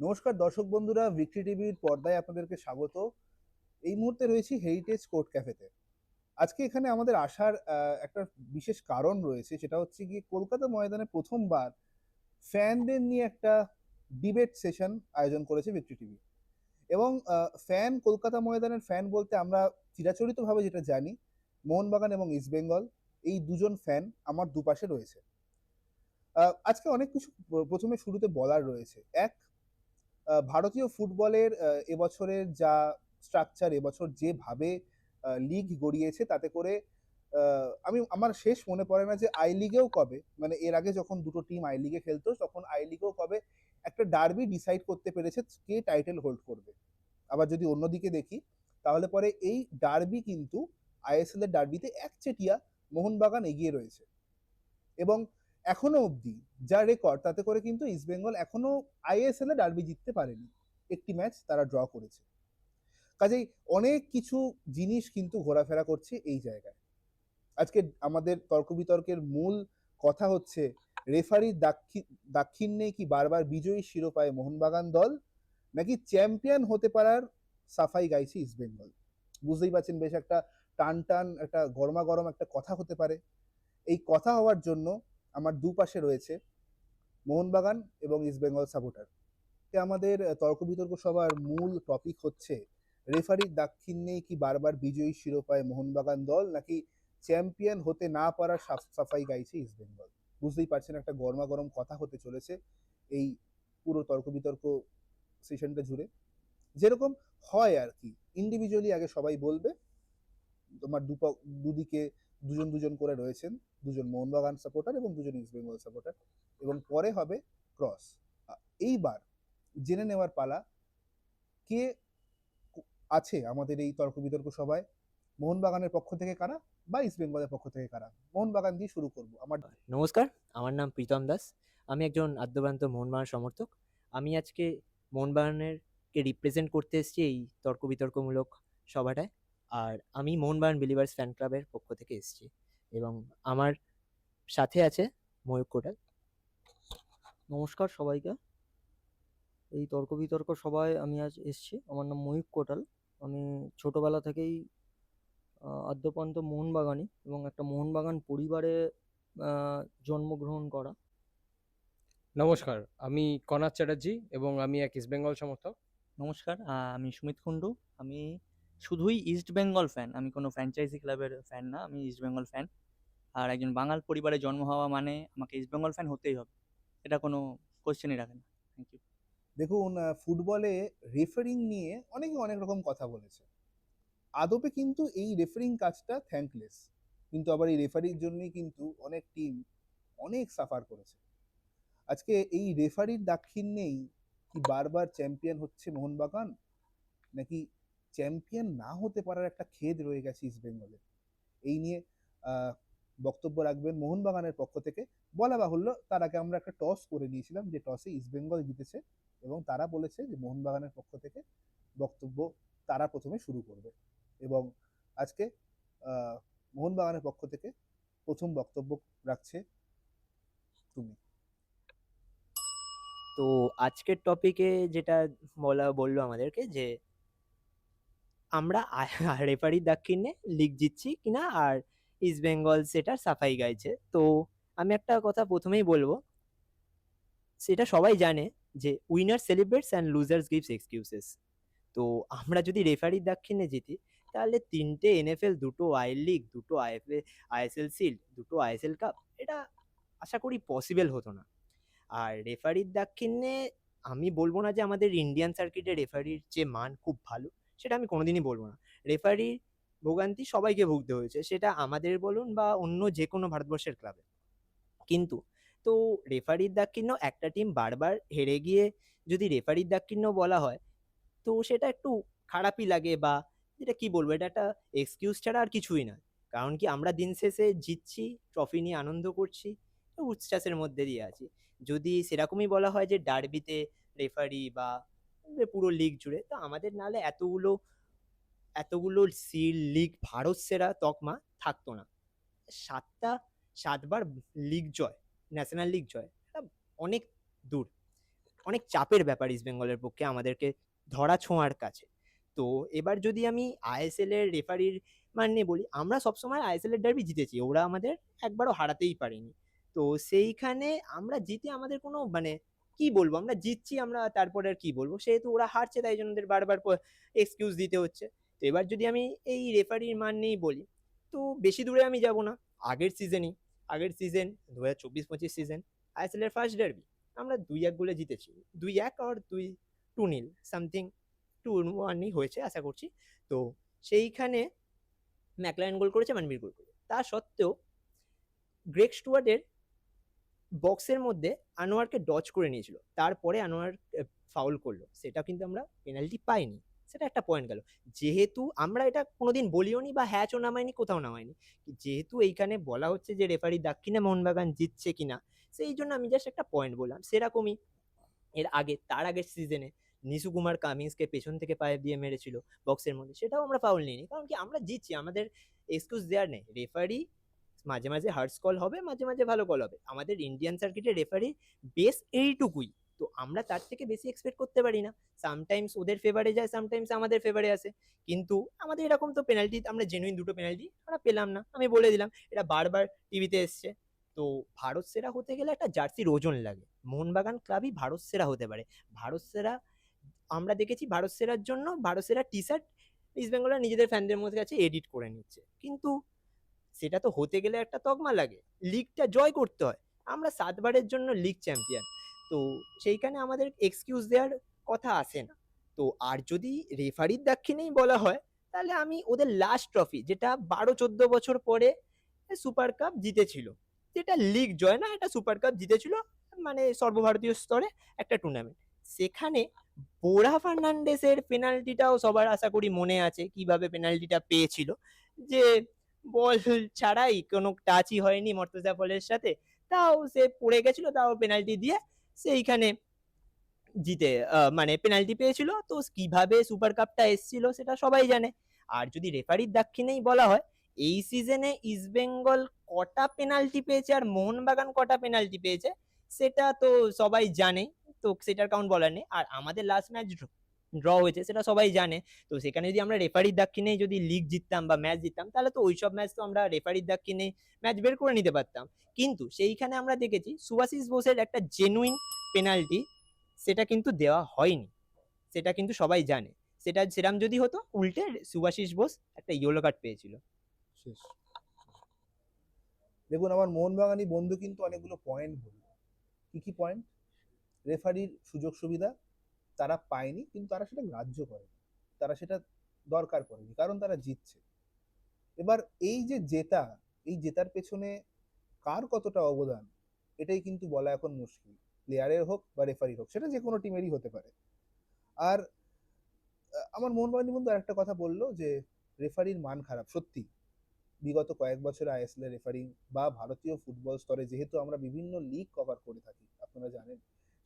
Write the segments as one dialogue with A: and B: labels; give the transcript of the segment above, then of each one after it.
A: নমস্কার দর্শক বন্ধুরা, ভিক্টরি টিভির পর্দায় আপনাদেরকে স্বাগত। এই মুহূর্তে রয়েছি হেরিটেজ কোর্ট ক্যাফেতে। আজকে এখানে আমাদের আসার একটা বিশেষ কারণ রয়েছে, সেটা হচ্ছে গিয়ে কলকাতা ময়দানে প্রথমবার ফ্যানদের নিয়ে একটা ডিবেট সেশন আয়োজন করেছে ভিক্টরি টিভি। এবং ফ্যান, কলকাতা ময়দানের ফ্যান বলতে আমরা চিরাচরিতভাবে যেটা জানি, মোহনবাগান এবং ইস্টবেঙ্গল, এই দুজন ফ্যান আমার দুপাশে রয়েছে। আজকে অনেক কিছু প্রথমে শুরুতে বলার রয়েছে। এক, ভারতীয় ফুটবলের এবছরের যা স্ট্রাকচার, এবছর যেভাবে লিগ গড়িয়েছে, তাতে করে আমার শেষ মনে পড়ে না যে আই লিগেও কবে, মানে এর আগে যখন দুটো টিম আই লিগে খেলতো, তখন আই লিগেও কবে একটা ডার্বি ডিসাইড করতে পেরেছে কে টাইটেল হোল্ড করবে। আবার যদি অন্যদিকে দেখি, তাহলে পরে এই ডার্বি কিন্তু আইএসএল এর ডার্বিতে একচেটিয়া মোহনবাগান এগিয়ে রয়েছে। এবং এখনো অবধি যা রেকর্ড, তাতে করে কিন্তু ইস্টবেঙ্গল এখনো আইএসএল এ ডার্বি জিততে পারেনি। একটি ম্যাচ তারা ড্র করেছে। কাজেই অনেক কিছু জিনিস কিন্তু ঘোরাফেরা করছে এই জায়গায়। আজকে আমাদের তর্ক বিতর্কের মূল কথা হচ্ছে, রেফারি দাক্ষিণ্যে কি বারবার বিজয়ী শিরোপায় মোহনবাগান দল, নাকি চ্যাম্পিয়ন হতে পারার সাফাই গাইছে ইস্টবেঙ্গল। বুঝতেই পারছেন, বেশ একটা টান টান, একটা গরমা গরম একটা কথা হতে পারে। এই কথা হওয়ার জন্য আমার দুপাশে রয়েছে মোহনবাগান এবং ইস্টবেঙ্গল সাপোর্টার। আমাদের তর্ক বিতর্ক সবার মূল টপিক হচ্ছে, রেফারির দাক্ষিণ্যে কি বারবার বিজয়ী শিরোপায় মোহনবাগান দল, নাকি চ্যাম্পিয়ন হতে না পারার সাফাই গাইছে ইস্টবেঙ্গল। বুঝতেই পারছেন, একটা গরমা গরম কথা হতে চলেছে এই পুরো তর্ক বিতর্ক সেশনটা জুড়ে। যেরকম হয় আর কি, ইন্ডিভিজুয়ালি আগে সবাই বলবে, তোমার দুদিকে দুজন দুজন করে রয়েছেন, দুজন মোহনবাগান সাপোর্টার এবং দুজন ইস্ট বেঙ্গল সাপোর্টার, এবং পরে হবে ক্রস। এইবার জেনে নেওয়ার পালা, কে আছে আমাদের এই তর্ক বিতর্ক সভায়, মোহনবাগানের পক্ষ থেকে কারা বা ইস্ট বেঙ্গলের পক্ষ থেকে কারা। মোহনবাগান দিয়ে শুরু করব আমার।
B: নমস্কার, আমার নাম প্রীতম দাস। আমি একজন আদ্যপ্রান্ত মোহনবাগান সমর্থক। আমি আজকে মোহনবাগানেরকে রিপ্রেজেন্ট করতে এসেছি এই তর্ক বিতর্কমূলক সভাটায়। আর আমি মোহনবাগান বিলিভার্স ফ্যান ক্লাবের পক্ষ থেকে এসেছি, এবং আমার সাথে আছে ময়ূক কোটাল।
C: নমস্কার সবাইকে। এই তর্ক বিতর্ক সভায় আমি আজ এসেছি। আমার নাম ময়ূক কোটাল। আমি ছোটবেলা থেকেই আদ্যপান্ত মোহনবাগানি এবং একটা মোহনবাগান পরিবারে জন্মগ্রহণ করা।
D: নমস্কার, আমি কনাথ চ্যাটার্জি এবং আমি এক ইস্টবেঙ্গল সমর্থক।
E: নমস্কার, আমি সুমিত কুণ্ডু। আমি শুধুই ইস্ট বেঙ্গল ফ্যান, আমি কোনো ফ্র্যাঞ্চাইজি ক্লাবের ফ্যান না, আমি ইস্ট বেঙ্গল ফ্যান। আর একজন বাঙাল পরিবারে জন্ম হওয়া মানে আমাকে ইস্ট বেঙ্গল ফ্যান হতেই হবে, এটা কোনো কোশ্চেনই রাখে না। Thank you.
A: দেখুন, ফুটবলে রেফারিং নিয়ে অনেকে অনেক রকম কথা বলেছে। আদপে কিন্তু এই রেফারিং কাজটা থ্যাঙ্কলেস, কিন্তু আবার এই রেফারির জন্যই কিন্তু অনেক টিম অনেক সাফার করেছে। আজকে এই রেফারির দাক্ষিণ্যেই কি বারবার চ্যাম্পিয়ন হচ্ছে মোহনবাগান, নাকি চ্যাম্পিয়ন না হতে পারার একটা খেদ রয়ে গেছে ইস্ট বেঙ্গলের। এই নিয়ে আহ, বক্তব্য রাখবেন মোহনবাগানের পক্ষ থেকে। বলা বাহুল্য, তার আগে আমরা একটা টস করে নিয়েছিলাম, যে টসে ইস্ট বেঙ্গল জিতেছে, এবং তারা বলেছে যে মোহনবাগানের পক্ষ থেকে বক্তব্য তারা প্রথমে শুরু করবে। এবং আজকে মোহনবাগানের পক্ষ থেকে প্রথম বক্তব্য রাখছে তুমি।
B: তো আজকের টপিকে যেটা বললো আমাদেরকে যে আমরা রেফারির দাক্ষিণ্যে লিগ জিতছি কিনা, আর ইস্ট বেঙ্গল সেটা সাফাই গাইছে। তো আমি একটা কথা প্রথমেই বলবো, সেটা সবাই জানে যে winner celebrates and losers gives excuses. তো আমরা যদি রেফারির দাক্ষিণ্যে জিতি, তাহলে তিনটে এনএফএল, দুটো আই লিগ, দুটো আইএসএল শিল্ড, দুটো আইএসএল কাপ, এটা আশা করি পসিবল হতো না। আর রেফারির দাক্ষিণ্যে আমি বলবো না যে আমাদের ইন্ডিয়ান সার্কিটে রেফারির যে মান খুব ভালো, সেটা আমি কোনোদিনই বলবো না। রেফারির ভোগান্তি সবাইকে ভুগতে হয়েছে, সেটা আমাদের বলুন বা অন্য যে কোনো ভারতবর্ষের ক্লাবে। কিন্তু তো রেফারির দাক্ষিণ্য, একটা টিম বারবার হেরে গিয়ে যদি রেফারির দাক্ষিণ্য বলা হয়, তো সেটা একটু খারাপই লাগে, বা যেটা কি বলবো, এটা একটা এক্সকিউজ ছাড়া আর কিছুই না। কারণ কি, আমরা দিন শেষে জিতছি, ট্রফি নিয়ে আনন্দ করছি, উচ্ছ্বাসের মধ্যে দিয়ে আছি। যদি সেরকমই বলা হয় যে ডার্বিতে রেফারি বা পুরো লিগ জুড়ে, তো আমাদের নাহলে এতগুলো এতগুলো সিল লিগ ভারত সেরা তকমা থাকতো না। সাতটা 7বার লিগ জয়, ন্যাশনাল লিগ জয়, এটা অনেক দূর। অনেক চাপের ব্যাপার ইস্ট বেঙ্গলের পক্ষে আমাদেরকে ধরা ছোঁয়ার কাছে। তো এবার যদি আমি আইএসএল এর রেফারির মানে বলি, আমরা সবসময় আইএসএল এর ডার্বি জিতেছি, ওরা আমাদের একবারও হারাতেই পারেনি। তো সেইখানে আমরা জিতে আমাদের কোনো মানে কি বলবো, আমরা জিতছি, আমরা তারপরে আর কি বলবো, সেহেতু ওরা হারছে তাই জন্য ওদের বারবার এক্সকিউজ দিতে হচ্ছে। তো এবার যদি আমি এই রেফারির মান নিয়েই বলি, তো বেশি দূরে আমি যাব না। আগের সিজন 2024-25 সিজন আইএসএল এর ফার্স্ট ডার্বি আমরা 2-1 গোলে জিতেছি, 2-1 আর 2-0 সামথিং, 2-1ই হয়েছে আশা করছি। তো সেইখানে ম্যাকলারেন গোল করেছে, মানবীর গোল করেছে। তা সত্ত্বেও গ্রেগ স্টুয়ার্টের বক্সের মধ্যে আনোয়ারকে ডচ করে নিয়েছিল, তারপরে আনোয়ার ফাউল করলো, সেটা কিন্তু আমরা পেনাল্টি পাইনি। সেটা একটা পয়েন্ট গেল। যেহেতু আমরা এটা কোনোদিন বলিও নি বা হ্যাচও নামাইনি, কোথাও নামাইনি, যেহেতু এইখানে বলা হচ্ছে যে রেফারি দাক্ষিণে মোহনবাগান জিতছে কিনা, সেই জন্য আমি জাস্ট একটা পয়েন্ট বললাম। সেরকমই তার আগের সিজনে নিশু কুমার কামিন্সকে পেছন থেকে পায়ে দিয়ে মেরেছিল বক্সের মধ্যে, সেটাও আমরা ফাউল নিইনি, কারণ কি আমরা জিতছি, আমাদের এক্সকিউজ দেওয়ার নেই। রেফারি মাঝে মাঝে হার্ডস কল হবে, মাঝে মাঝে ভালো কল হবে, আমাদের ইন্ডিয়ান সার্কিটে রেফারি বেস এইটুকুই, তো আমরা তার থেকে বেশি এক্সপেক্ট করতে পারি না। সামটাইমস ওদের ফেভারে যায়, সামটাইমস আমাদের ফেভারে আসে, কিন্তু আমাদের এরকম তো পেনাল্টি, আমরা জেনুইন 2টো পেনাল্টি আমরা পেলাম না, আমি বলে দিলাম, এটা বারবার টিভিতে এসছে। তো ভারত সেরা হতে গেলে একটা জার্সির ওজন লাগে, মোহনবাগান ক্লাবই ভারত সেরা হতে পারে। ভারত সেরা আমরা দেখেছি, ভারত সেরার জন্য ভারত সেরা টি শার্ট ইস্ট বেঙ্গলরা নিজেদের ফ্যানদের মধ্যে কাছে এডিট করে নিচ্ছে, কিন্তু সেটা তো হতে গেলে একটা তকমা লাগে, লিগটা জয় করতে হয়। আমরা 7বারের জন্য লিগ চ্যাম্পিয়ন, তো সেইখানে আমাদের এক্সকিউজ দেওয়ার কথা আসে না। তো আর যদি রেফারির দাক্ষিণেই বলা হয়, তাহলে আমি ওদের লাস্ট ট্রফি, যেটা 12-14 বছর পরে সুপার কাপ জিতেছিল, যেটা লিগ জয় না, এটা সুপার কাপ জিতেছিল, মানে সর্বভারতীয় স্তরে একটা টুর্নামেন্ট, সেখানে বোরা ফার্নান্ডেসের পেনাল্টিটাও সবার আশা করি মনে আছে, কিভাবে পেনাল্টিটা পেয়েছিল, যে বল ছাড়াই, কোনো টাচই হয়নি মর্তুজা ফলের সাথে, তাও সে পড়ে গেছিল, তাও পেনাল্টি দিয়ে সেইখানে জিতে মানে পেনাল্টি পেয়েছিল। তো কিভাবে সুপার কাপটা এসেছিল সেটা সবাই জানে। আর যদি রেফারির দাক্ষিণেই বলা হয়, এই সিজনে ইস্ট বেঙ্গল কটা পেনাল্টি পেয়েছে আর মোহনবাগান কটা পেনাল্টি পেয়েছে, সেটা তো সবাই জানে, তো সেটার কাউন্ট বলার নেই। আর আমাদের লাস্ট ম্যাচ ড্র হয়েছে, সেটা সবাই জানে। তো সেখানে যদি আমরা রেফারির দাক্ষিণে যদি লিগ জিততাম বা ম্যাচ জিততাম, তাহলে তো ওইসব ম্যাচ তো আমরা রেফারির দাক্ষিণে ম্যাচ বের করে নিতে পারতাম। কিন্তু সেইখানে আমরা দেখেছি সুভাশিস বোসের একটা জেনুইন পেনাল্টি, সেটা কিন্তু দেওয়া হয়নি, সেটা কিন্তু সবাই জানে। সেটা সেরাম যদি হতো, উল্টে সুভাশিস বোস একটা ইয়েলো কার্ড পেয়েছিল।
A: শেষ। দেখুন, আমার মোহনবাগানি বন্ধু কিন্তু অনেকগুলো পয়েন্ট বলল। কি কি পয়েন্ট? রেফারির সুযোগ সুবিধা তারা পায়নি, কিন্তু তারা সেটা গ্রাহ্য করে, তারা সেটা দরকার করেনি, কারণ তারা জিতছে। এবার এই যে এই জেতার পেছনে কার কতটা অবদান, এটাই কিন্তু বলা এখন মুশকিল, প্লেয়ারের হোক বা রেফারির হোক, সেটা যে কোনো টিমেরই হতে পারে। আর আমার মোহনবাগানি বন্ধু আরেকটা কথা বললো যে রেফারির মান খারাপ। সত্যি, বিগত কয়েক বছর আইএসএল এর রেফারিং বা ভারতীয় ফুটবল স্তরে, যেহেতু আমরা বিভিন্ন লিগ কভার করে থাকি, আপনারা জানেন,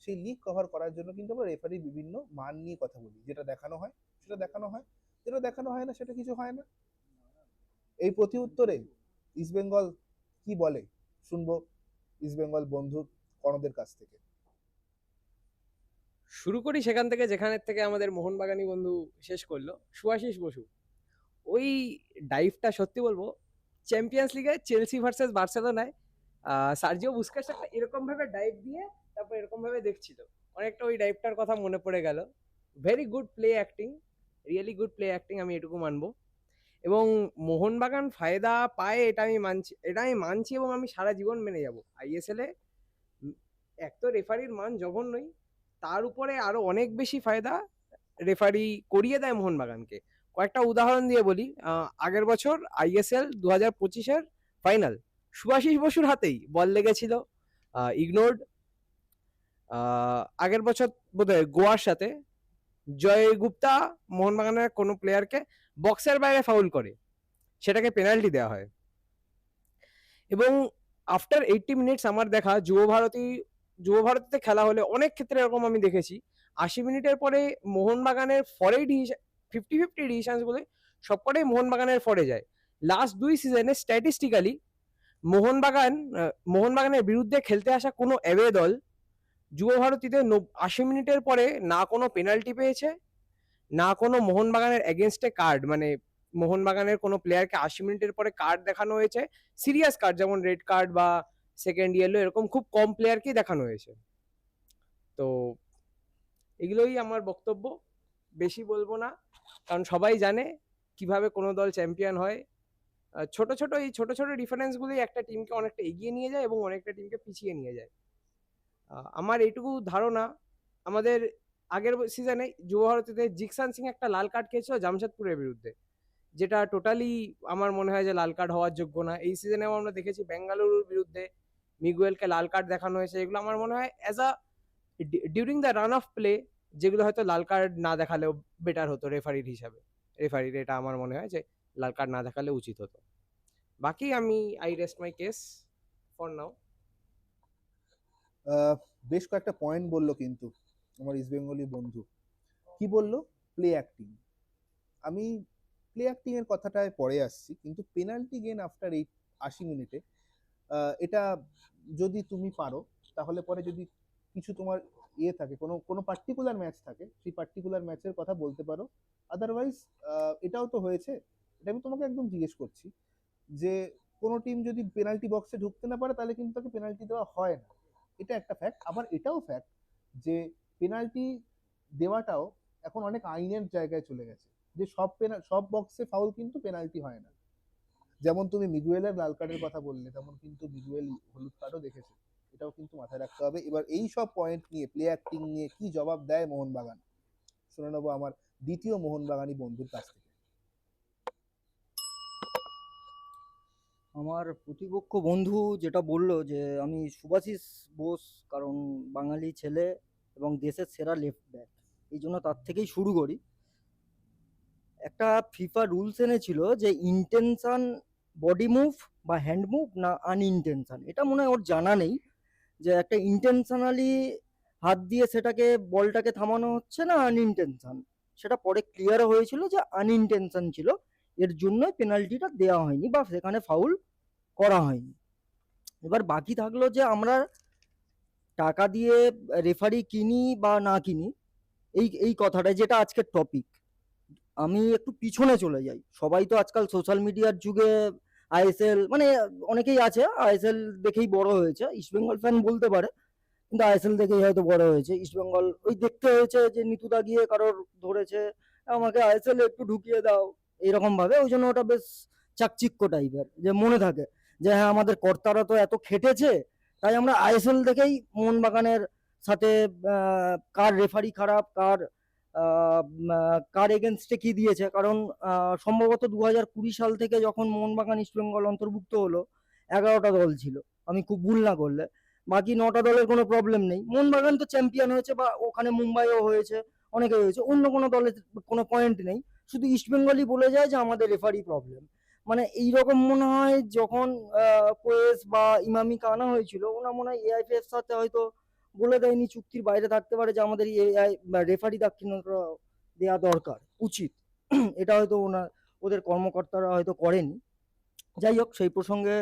A: সেই লিগ কভার করার জন্য কিন্তু আমরা রেফারির বিভিন্ন মান নিয়ে কথা বলি। যেটা দেখানো হয় সেটা দেখানো হয়, যেটা দেখানো হয় না সেটা কিছু হয় না। এই প্রতি উত্তরে ইস্ট বেঙ্গল কি বলে শুনবো ইস্ট বেঙ্গল বন্ধু কর্ণদের কাছ থেকে।
D: শুরু করি সেখান থেকে যেখানের থেকে আমাদের মোহনবাগানি বন্ধু শেষ করলো, সুভাশিস বসু। ওই ডাইভটা সত্যি বলবো, চ্যাম্পিয়ন্স লিগে চেলসি ভার্সেস বার্সেলোনায় সার্জিও বুস্কেটস একটা এরকম ভাবে ডাইভ দিয়ে তারপর এরকম ভাবে দেখছিল, অনেকটা ওই ডাইভটার কথা মনে পড়ে গেল। Very good play acting, really good play acting, আমি এটুকু মানবো। এবং মোহনবাগান ফায়দা পায়, এটা আমি মানছি এবং আমি সারা জীবন মেনে যাব। আইএসএল এ এক তো রেফারির মান জঘন্যই, তার উপরে আরো অনেক বেশি ফায়দা রেফারি করিয়ে দেয় মোহনবাগানকে। কয়েকটা উদাহরণ দিয়ে বলি, আগের বছর আইএসএল 2025-এর ফাইনাল সুভাশিস বসুর হাতেই বল লেগেছিল, ইগনোর্ড। আগের বছর বোধহয় গোয়ার সাথে জয় গুপ্তা মোহনবাগানের কোনো প্লেয়ারকে বক্সের বাইরে ফাউল করে, সেটাকে পেনাল্টি দেওয়া হয়। এবং আফটার 80 মিনিটস আমার দেখা যুব ভারতীতে খেলা হলে অনেক ক্ষেত্রে এরকম আমি দেখেছি, 80 মিনিটের পরে মোহনবাগানের ফরেই 50-50 ডিসিশনস গুলো সবকটাই মোহনবাগানের ফরে যায়। লাস্ট 2 সিজনে স্ট্যাটিস্টিক্যালি মোহনবাগানের বিরুদ্ধে খেলতে আসা কোনো অ্যাওয়ে দল যুব ভারতীতে ৮০ মিনিটের পরে না কোনো পেনাল্টি পেয়েছে, না কোনো মোহনবাগানের এগেনস্টে কার্ড, মানে মোহনবাগানের কোনো প্লেয়ারকে ৮০ মিনিটের পরে কার্ড দেখানো হয়েছে, সিরিয়াস কার্ড যেমন রেড কার্ড বা সেকেন্ড ইয়েলো, এরকম খুব কম প্লেয়ারকেই দেখানো হয়েছে। তো এগুলোই আমার বক্তব্য, বেশি বলবো না, কারণ সবাই জানে কিভাবে কোনো দল চ্যাম্পিয়ন হয়। ছোট ছোট ডিফারেন্সগুলোই একটা টিমকে অনেকটা এগিয়ে নিয়ে যায় এবং অনেকটা টিমকে পিছিয়ে নিয়ে যায়। আমার এইটুকু ধারণা, আমাদের আগের সিজনে যুব ভারতীতে জিকসান সিং একটা লাল কার্ড খেয়েছিল জামশেদপুরের বিরুদ্ধে, যেটা টোটালি আমার মনে হয় যে লাল কার্ড হওয়ার যোগ্য না। এই সিজনেও আমরা দেখেছি বেঙ্গালুরুর বিরুদ্ধে মিগুয়েলকে লাল কার্ড দেখানো হয়েছে। এগুলো আমার মনে হয় as a during the run of play, যেগুলো হয়তো লাল কার্ড না দেখালেও বেটার হতো রেফারির হিসাবে। রেফারির এটা আমার মনে হয় যে লাল কার্ড না দেখালে উচিত হতো। বাকি I rest my case for now.
A: বেশ কয়েকটা পয়েন্ট বললো কিন্তু আমার ইস্ট বেঙ্গলি বন্ধু। কি বললো? Play acting. আমি প্লে অ্যাক্টিং এর কথাটায় পরে আসছি, কিন্তু পেনাল্টি গেন আফটার ৮০ মিনিটে এটা যদি তুমি পারো, তাহলে পরে যদি কিছু তোমার থাকে, কোনো পার্টিকুলার ম্যাচ থাকে, সেই পার্টিকুলার ম্যাচের কথা বলতে পারো। আদারওয়াইজ এটাও তো হয়েছে, এটা আমি তোমাকে একদম জিজ্ঞেস করছি যে কোনো টিম যদি পেনাল্টি বক্সে ঢুকতে না পারে তাহলে কিন্তু তাকে পেনাল্টি দেওয়া হয় না। এটা একটা ফ্যাক্ট। আবার এটাও ফ্যাক্ট যে পেনাল্টি দেওয়াটাও এখন অনেক আইনের জায়গায় চলে গেছে, যে সব বক্সে ফাউল কিন্তু পেনাল্টি হয় না। যেমন তুমি মিগুয়েলের লাল কার্ডের কথা বললে, তেমন কিন্তু মিগুয়েল হলুদ কার্ডও দেখেছে, এটাও কিন্তু মাথায় রাখতে হবে। এবার এই সব পয়েন্ট নিয়ে, প্লে অ্যাক্টিং নিয়ে কি জবাব দেয় মোহনবাগান, শুনে নেবো আমার দ্বিতীয় মোহনবাগানি বন্ধুর কাছ থেকে।
C: আমার প্রতিপক্ষ বন্ধু যেটা বলল যে আমি শুভাশিস বোস, কারণ বাঙালি ছেলে এবং দেশের সেরা লেফট ব্যাক, এই জন্য তার থেকেই শুরু করি। একটা ফিফা রুলস এনেছিল যে ইন্টেনশন বডি মুভ বা হ্যান্ড মুভ না আনইনটেনশন, এটা মনে হয় ওর জানা নেই যে একটা ইন্টেনশনালি হাত দিয়ে সেটাকে বলটাকে থামানো হচ্ছে না আনইনটেনশন। সেটা পরে ক্লিয়ার হয়েছিল যে আনইনটেনশন ছিল, এর জন্যই পেনাল্টিটা দেওয়া হয়নি বা সেখানে ফাউল করা হয়নি। এবার বাকি থাকলো যে আমরা টাকা দিয়ে রেফারি কিনি বা না কিনি, এই কথাটা যেটা আজকের টপিক। আমি একটু পিছনে চলে যাই। সবাই তো আজকাল সোশ্যাল মিডিয়ার যুগে আইএসএল, মানে অনেকেই আছে আইএসএল দেখেই বড় হয়েছে, ইস্টবেঙ্গল ফ্যান বলতে পারে, কিন্তু আইএসএল দেখেই হয়তো বড় হয়েছে। ইস্টবেঙ্গল ওই দেখতে হয়েছে যে নিতুদা গিয়ে কারোর ধরেছে, আমাকে আইএসএল একটু ঢুকিয়ে দাও, এইরকম ভাবে, ওই জন্য ওটা বেশ চাকচিক্য টাইপের, যে মনে থাকে যে হ্যাঁ আমাদের কর্তারা তো এত খেটেছে, তাই আমরা আইএসএল দেখেই মোহনবাগানের সাথে কার রেফারি খারাপ, কার এগেনস্টে কি দিয়েছে। কারণ সম্ভবত 2020 সাল থেকে যখন মোহনবাগান ইস্টবেঙ্গল অন্তর্ভুক্ত হলো 11টা দল ছিল আমি খুব ভুল না করলে, বাকি 9টা দলের কোনো প্রবলেম নেই। মোহনবাগান তো চ্যাম্পিয়ন হয়েছে, বা ওখানে মুম্বাইও হয়েছে, অনেকে হয়েছে, অন্য কোনো দলের কোনো পয়েন্ট নেই, শুধু ইস্টবেঙ্গলই বলে যায় যে আমাদের রেফারি প্রবলেম। মানে এইরকম মনে হয় যখন কোয়েস বা ইমামিকে আনা হয়েছিল, ওনা মনে হয় এআইপিএফ সাথে হয়তো বলে দেয়নি, চুক্তির বাইরে থাকতে পারে, যে আমাদের এআই বা রেফারি দাক্ষিণ্যতা দেওয়া দরকার, উচিত। এটা হয়তো ওদের কর্মকর্তারা হয়তো করেনি। যাই হোক, সেই প্রসঙ্গে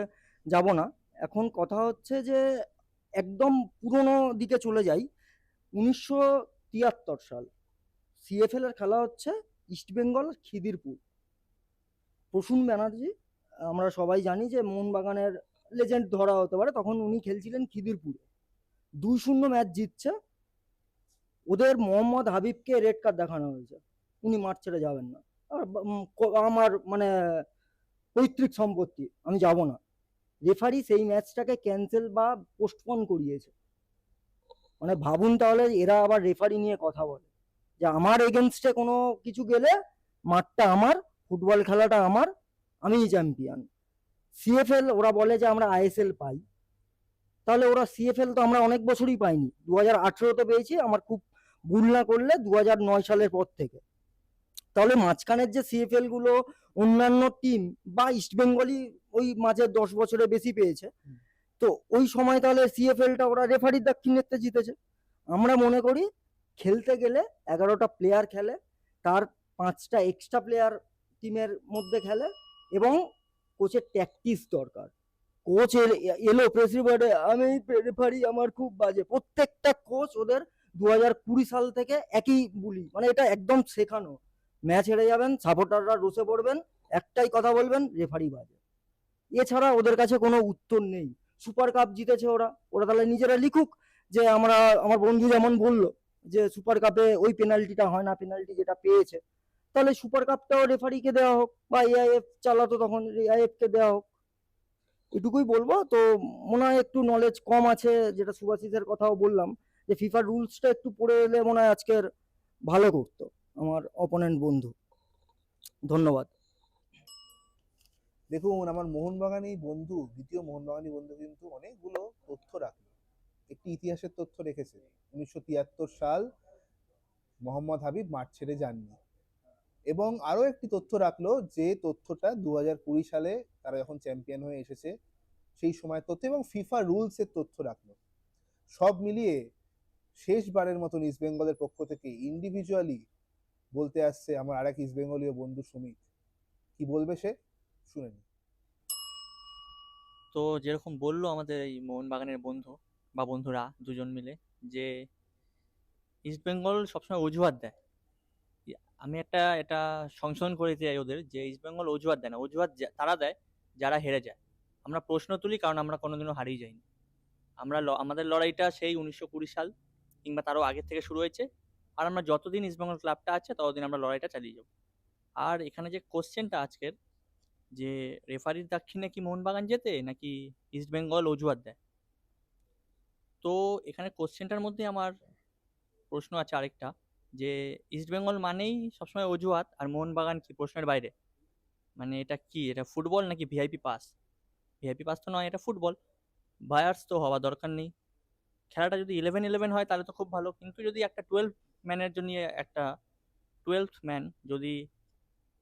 C: যাব না। এখন কথা হচ্ছে যে একদম পুরনো দিকে চলে যাই। 1973 সাল সিএফএল এর খেলা হচ্ছে ইস্টবেঙ্গল খিদিরপুর। প্রসূন ব্যানার্জি, আমরা সবাই জানি যে মোহনবাগানের লেজেন্ড ধরা হতে পারে, তখন উনি খেলছিলেন খিদিরপুরে। 2-0 ম্যাচ জিতছে, ওদের মোহাম্মদ হাবিবকে রেড কার্ড দেখানো হয়েছে, উনি মাঠ ছেড়ে যাবেন না। আমার মানে পৈতৃক সম্পত্তি, আমি যাব না। রেফারি সেই ম্যাচটাকে ক্যান্সেল বা পোস্টপোন করিয়েছে। মানে ভাবুন তাহলে, এরা আবার রেফারি নিয়ে কথা বলে যে আমার এগেনস্টে কোনো কিছু গেলে মাঠটা আমার, ফুটবল খেলাটা আমার, আমিই চ্যাম্পিয়ন। সিএফএল ওরা বলে যে আমরা আইএসএল পাই, তাহলে ওরা সিএফএল তো আমরা অনেক বছরই পাইনি, 2018-তে পেয়েছি আমার খুব ভুল না করলে 2009 সালের পর থেকে। তাহলে মাঝখানের যে সিএফএল গুলো অন্যান্য টিম বা ইস্টবেঙ্গলই ওই মাঝে 10 বছরে বেশি পেয়েছে, তো ওই সময় তাহলে সিএফএলটা ওরা রেফারির দাক্ষিণ্যেতে জিতেছে। আমরা মনে করি খেলতে গেলে 11টা প্লেয়ার খেলে, তার 5টা এক্সট্রা প্লেয়ার টিমের মধ্যে খেলে, এবং কোচের ট্যাকটিক্স দরকার। কোচ এলো প্রেস রিপোর্টে, আমি রেফারি আমার খুব বাজে। প্রত্যেকটা কোচ ওদের 2020 সাল থেকে একই বুলি, মানে এটা একদম শেখানো। ম্যাচ হেরে যাবেন, সাপোর্টাররা রুষে পড়বেন, একটাই কথা বলবেন, রেফারি বাজে। এছাড়া ওদের কাছে কোনো উত্তর নেই। সুপার কাপ জিতেছে ওরা, ওরা তাহলে নিজেরা লিখুক যে আমরা, আমার বন্ধু যেমন বললো যে সুপার কাপে ওই পেনাল্টিটা হয় না, পেনাল্টি যেটা পেয়েছে, তাহলে সুপার কাপটাও রেফারিকে দেওয়া হোক, বা এআইএফ চালাতো তখন এআইএফ কে দেওয়া হোক। এটুকুই বলবো। তো মনে হয় একটু নলেজ কম আছে, যেটা সুভাষিসের কথাও বললাম, যে ফিফার রুলসটা একটু পড়ে এলে মনে হয় আজকের ভালো করতো আমার অপোনেন্ট বন্ধু। ধন্যবাদ।
A: দেখুন, আমার মোহনবাগানী বন্ধু, দ্বিতীয় মোহনবাগানী বন্ধু কিন্তু অনেকগুলো তথ্য রাখলো। একটি ইতিহাসের তথ্য রেখেছে। 1973 সাল মোহাম্মদ হাবিব মাঠ ছেড়ে যাননি। এবং আরো একটি তথ্য রাখলো, যে তথ্যটা 2020 সালে তারা যখন চ্যাম্পিয়ন হয়ে এসেছে সেই সময় তথ্য, এবং ফিফা রুলস এর তথ্য রাখলো। সব মিলিয়ে শেষবারের মতন ইস্ট বেঙ্গলের পক্ষ থেকে ইন্ডিভিজুয়ালি বলতে আসছে আমার আরেক ইস্ট বেঙ্গলীয় বন্ধু সুমিত। কি বলবে সে, শুনে নি।
E: তো যেরকম বললো আমাদের এই মোহনবাগানের বন্ধু বা বন্ধুরা দুজন মিলে, যে ইস্ট বেঙ্গল সবসময় অজুহাত দেয়। আমি এটা সংশোধন করে দিই ওদের, যে ইস্ট বেঙ্গল অজুহাত দেয় না, অজুহাত তারা দেয় যারা হেরে যায়। আমরা প্রশ্ন তুলি কারণ আমরা কোনোদিনও হারিয়ে যাইনি। আমাদের লড়াইটা সেই 1920 সাল কিংবা তারও আগের থেকে শুরু হয়েছে, আর আমরা যতদিন ইস্ট বেঙ্গল ক্লাবটা আছে ততদিন আমরা লড়াইটা চালিয়ে যাব। আর এখানে যে কোশ্চেনটা আজকের, যে রেফারির দাক্ষিণে কি মোহনবাগান জেতে নাকি ইস্ট বেঙ্গল অজুহাত দেয়, তো এখানে কোশ্চেনটার মধ্যে আমার প্রশ্ন আছে আরেকটা, যে ইস্ট বেঙ্গল মানেই সবসময় অজুহাত আর মোহনবাগান কি প্রশ্নের বাইরে? মানে এটা কি, এটা ফুটবল নাকি ভিআইপি পাস? ভিআইপি পাস তো নয়, এটা ফুটবল। বায়ার্স তো হওয়া দরকার নেই। খেলাটা যদি 11-11 হয় তাহলে তো খুব ভালো, কিন্তু যদি একটা 12 ম্যানের জন্য একটা 12th ম্যান যদি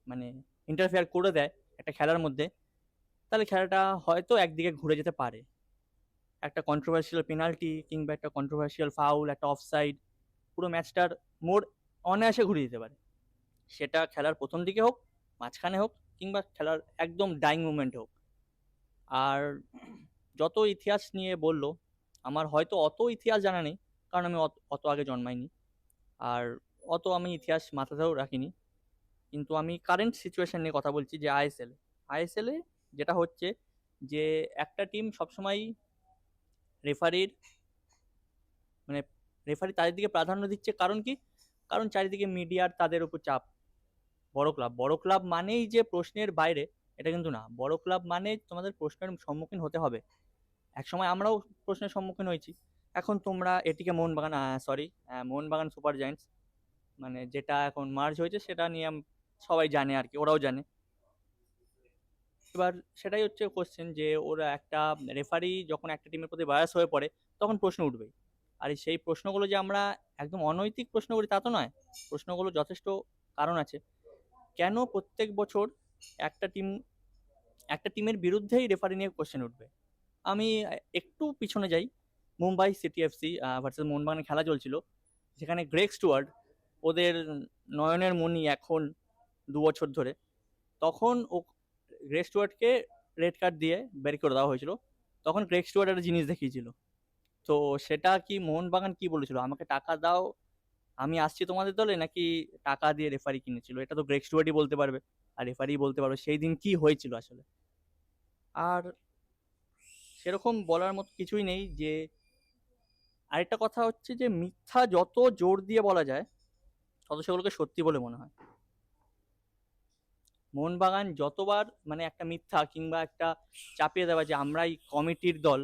E: মানে ইন্টারফেয়ার করে দেয় একটা খেলার মধ্যে, তাহলে খেলাটা হয়তো একদিকে ঘুরে যেতে পারে। একটা কন্ট্রোভার্সিয়াল পেনাল্টি কিংবা একটা কন্ট্রোভার্সিয়াল ফাউল, একটা অফসাইড পুরো ম্যাচটার মোড় অনায়াসে ঘুরিয়ে দিতে পারে। সেটা খেলার প্রথম দিকে হোক, মাঝখানে হোক, কিংবা খেলার একদম ডাইং মুমেন্টে হোক। আর যত ইতিহাস নিয়ে বললো, আমার হয়তো অত ইতিহাস জানা নেই, কারণ আমি অত আগে জন্মাইনি, আর অত আমি ইতিহাস মাথাতেও রাখিনি। কিন্তু আমি কারেন্ট সিচুয়েশন নিয়ে কথা বলছি, যে আইএসএলে যেটা হচ্ছে, যে একটা টিম সবসময় রেফারির মানে রেফারি তাদের দিকে প্রাধান্য দিচ্ছে। কারণ কি? কারণ চারিদিকে মিডিয়ার তাদের উপর চাপ। বড় ক্লাব মানেই যে প্রশ্নের বাইরে, এটা কিন্তু না। বড় ক্লাব মানে তোমাদের প্রশ্নের সম্মুখীন হতে হবে। একসময় আমরাও প্রশ্নের সম্মুখীন হয়েছি। এখন তোমরা এটিকে মোহনবাগান, মোহনবাগান সুপার জায়ান্টস, মানে যেটা এখন মার্জ হয়েছে, সেটা নিয়ে সবাই জানে আর কি, ওরাও জানে। এবার সেটাই হচ্ছে কোশ্চেন, যে ওরা একটা রেফারি যখন একটা টিমের প্রতি বায়াস হয়ে পড়ে তখন প্রশ্ন উঠবেই। আর সেই প্রশ্নগুলো যে আমরা একদম অনৈতিক প্রশ্ন করি তা তো নয়, প্রশ্নগুলো যথেষ্ট কারণ আছে। কেন প্রত্যেক বছর একটা টিমের বিরুদ্ধেই রেফারি নিয়ে কোশ্চেন উঠবে? আমি একটু পিছনে যাই, মুম্বাই সিটি এফসি ভার্সেস মোহনবাগানের খেলা চলছিল, যেখানে গ্রেগ স্টুয়ার্ট, ওদের নয়নের মণি এখন 2 বছর ধরে, তখন গ্রেগ স্টুয়ার্টকে রেড কার্ড দিয়ে বের করে দেওয়া হয়েছিল। তখন গ্রেগ স্টুয়ার্ট একটা জিনিস দেখিয়েছিল। তো সেটা কি মোহনবাগান কি বলেছিল, আমাকে টাকা দাও আমি আসছি তোমাদের দলে, নাকি টাকা দিয়ে রেফারি কিনেছিল? এটা তো গ্রেগ স্টুয়ার্টই বলতে পারবে, আর রেফারি বলতে পারবে সেই দিন কি হয়েছিল আসলে। আর সেরকম বলার মতো কিছুই নেই। যে আরেকটা কথা হচ্ছে, যে মিথ্যা যত জোর দিয়ে বলা যায় তত সেগুলোকে সত্যি বলে মনে হয়। মোহনবাগান যতবার মানে একটা মিথ্যা কিংবা একটা চাপিয়ে দেওয়া, যে আমরাই কমিটির দল,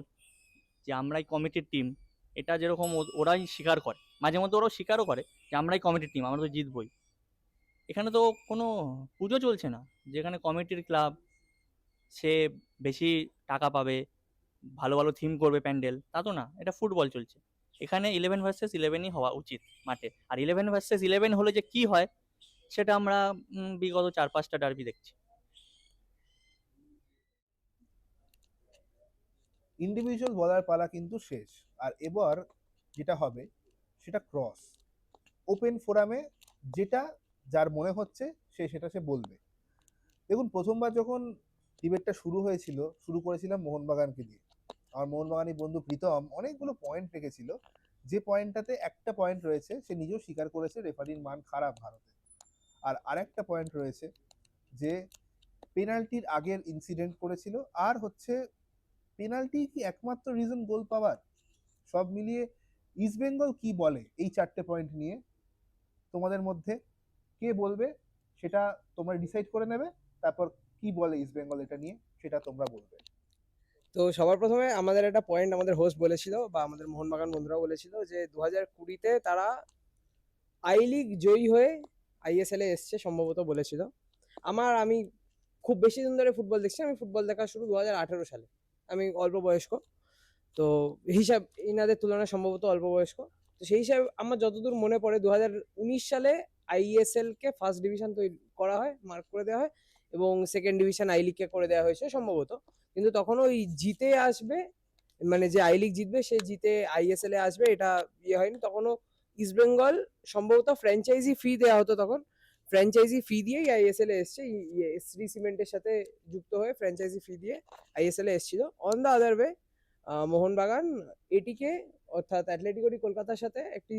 E: যে আমরাই কমিটির টিম, এটা যেরকম ওরাই স্বীকার করে, মাঝে মধ্যে ওরাও স্বীকারও করে যে আমরাই কমিটির টিম, আমরা তো জিতবই। এখানে তো কোনো পুজো চলছে না যেখানে কমিটির ক্লাব সে বেশি টাকা পাবে, ভালো ভালো থিম করবে প্যান্ডেল, তা তো না। এটা ফুটবল চলছে, এখানে 11 ভার্সেস 11ই হওয়া উচিত মাঠে। আর 11 ভার্সেস 11 হলে যে কি হয় সেটা আমরা বিগত 4-5টা ডার্বি দেখছি।
A: ইন্ডিভিজুয়াল বলার পালা কিন্তু শেষ। আর এবার যেটা হবে সেটা ক্রস ওপেন ফোরামে, যেটা যার মনে হচ্ছে সে সেটা বলবে। দেখুন, প্রথমবার যখন ডিবেটটা শুরু করেছিলাম মোহনবাগানকে দিয়ে। আমার মোহনবাগানি বন্ধু প্রীতম অনেকগুলো পয়েন্ট রেখেছিল, যে পয়েন্টটাতে একটা পয়েন্ট রয়েছে সে নিজেও স্বীকার করেছে রেফারির মান খারাপ ভারতে, আর আরেকটা পয়েন্ট রয়েছে যে পেনাল্টির আগের ইনসিডেন্ট করেছিল, আর হচ্ছে পেনাল্টি কি একমাত্র রিজন গোল পাওয়ার? সব মিলিয়ে ইস্টবেঙ্গল কি বলে এই 4টে পয়েন্ট নিয়ে তোমাদের মধ্যে কে বলবে সেটা তোমরা ডিসাইড করে নেবে। তারপর কি বলে ইস্টবেঙ্গল এটা নিয়ে সেটা তোমরা বলবে।
D: তো সবার প্রথমে আমাদের একটা পয়েন্ট আমাদের হোস্ট বলেছিল বা আমাদের মোহনবাগান বন্ধুরাও বলেছিল যে 2020-তে তারা আই লিগ জয়ী হয়ে আইএসএল এ এসছে সম্ভবত বলেছিল। আমি খুব বেশি দিন ধরে ফুটবল দেখছি, আমি ফুটবল দেখা শুরু 2018 সালে। আমি অল্প বয়স্ক, তো হিসাব ইনাদের তুলনায় সম্ভবত অল্প বয়স্ক। তো সেই হিসাবে আমার যতদূর মনে পড়ে 2019 সালে আইএসএল কে ফার্স্ট ডিভিশন তৈরি করা হয়, মার্ক করে দেওয়া হয়, এবং সেকেন্ড ডিভিশন আই লিগকে করে দেওয়া হয়েছে সম্ভবত। কিন্তু তখন ওই জিতে আসবে, মানে যে আই লিগ জিতবে সে জিতে আইএসএল এ আসবে, এটা ইয়ে হয়নি তখনও। ইস্টবেঙ্গল সম্ভবত ফ্র্যাঞ্চাইজি ফি দেওয়া হতো তখন, ফ্র্যাঞ্চাইজি ফি দিয়েই আইএসএল এ এসছে, শ্রী সিমেন্টের সাথে যুক্ত হয়ে ফ্র্যাঞ্চাইজি ফি দিয়ে আইএসএল এ এসেছিল। On the other way Mohun Bagan এটিকে অর্থাৎ অ্যাটলেটিকো ডি কলকাতার সাথে একটি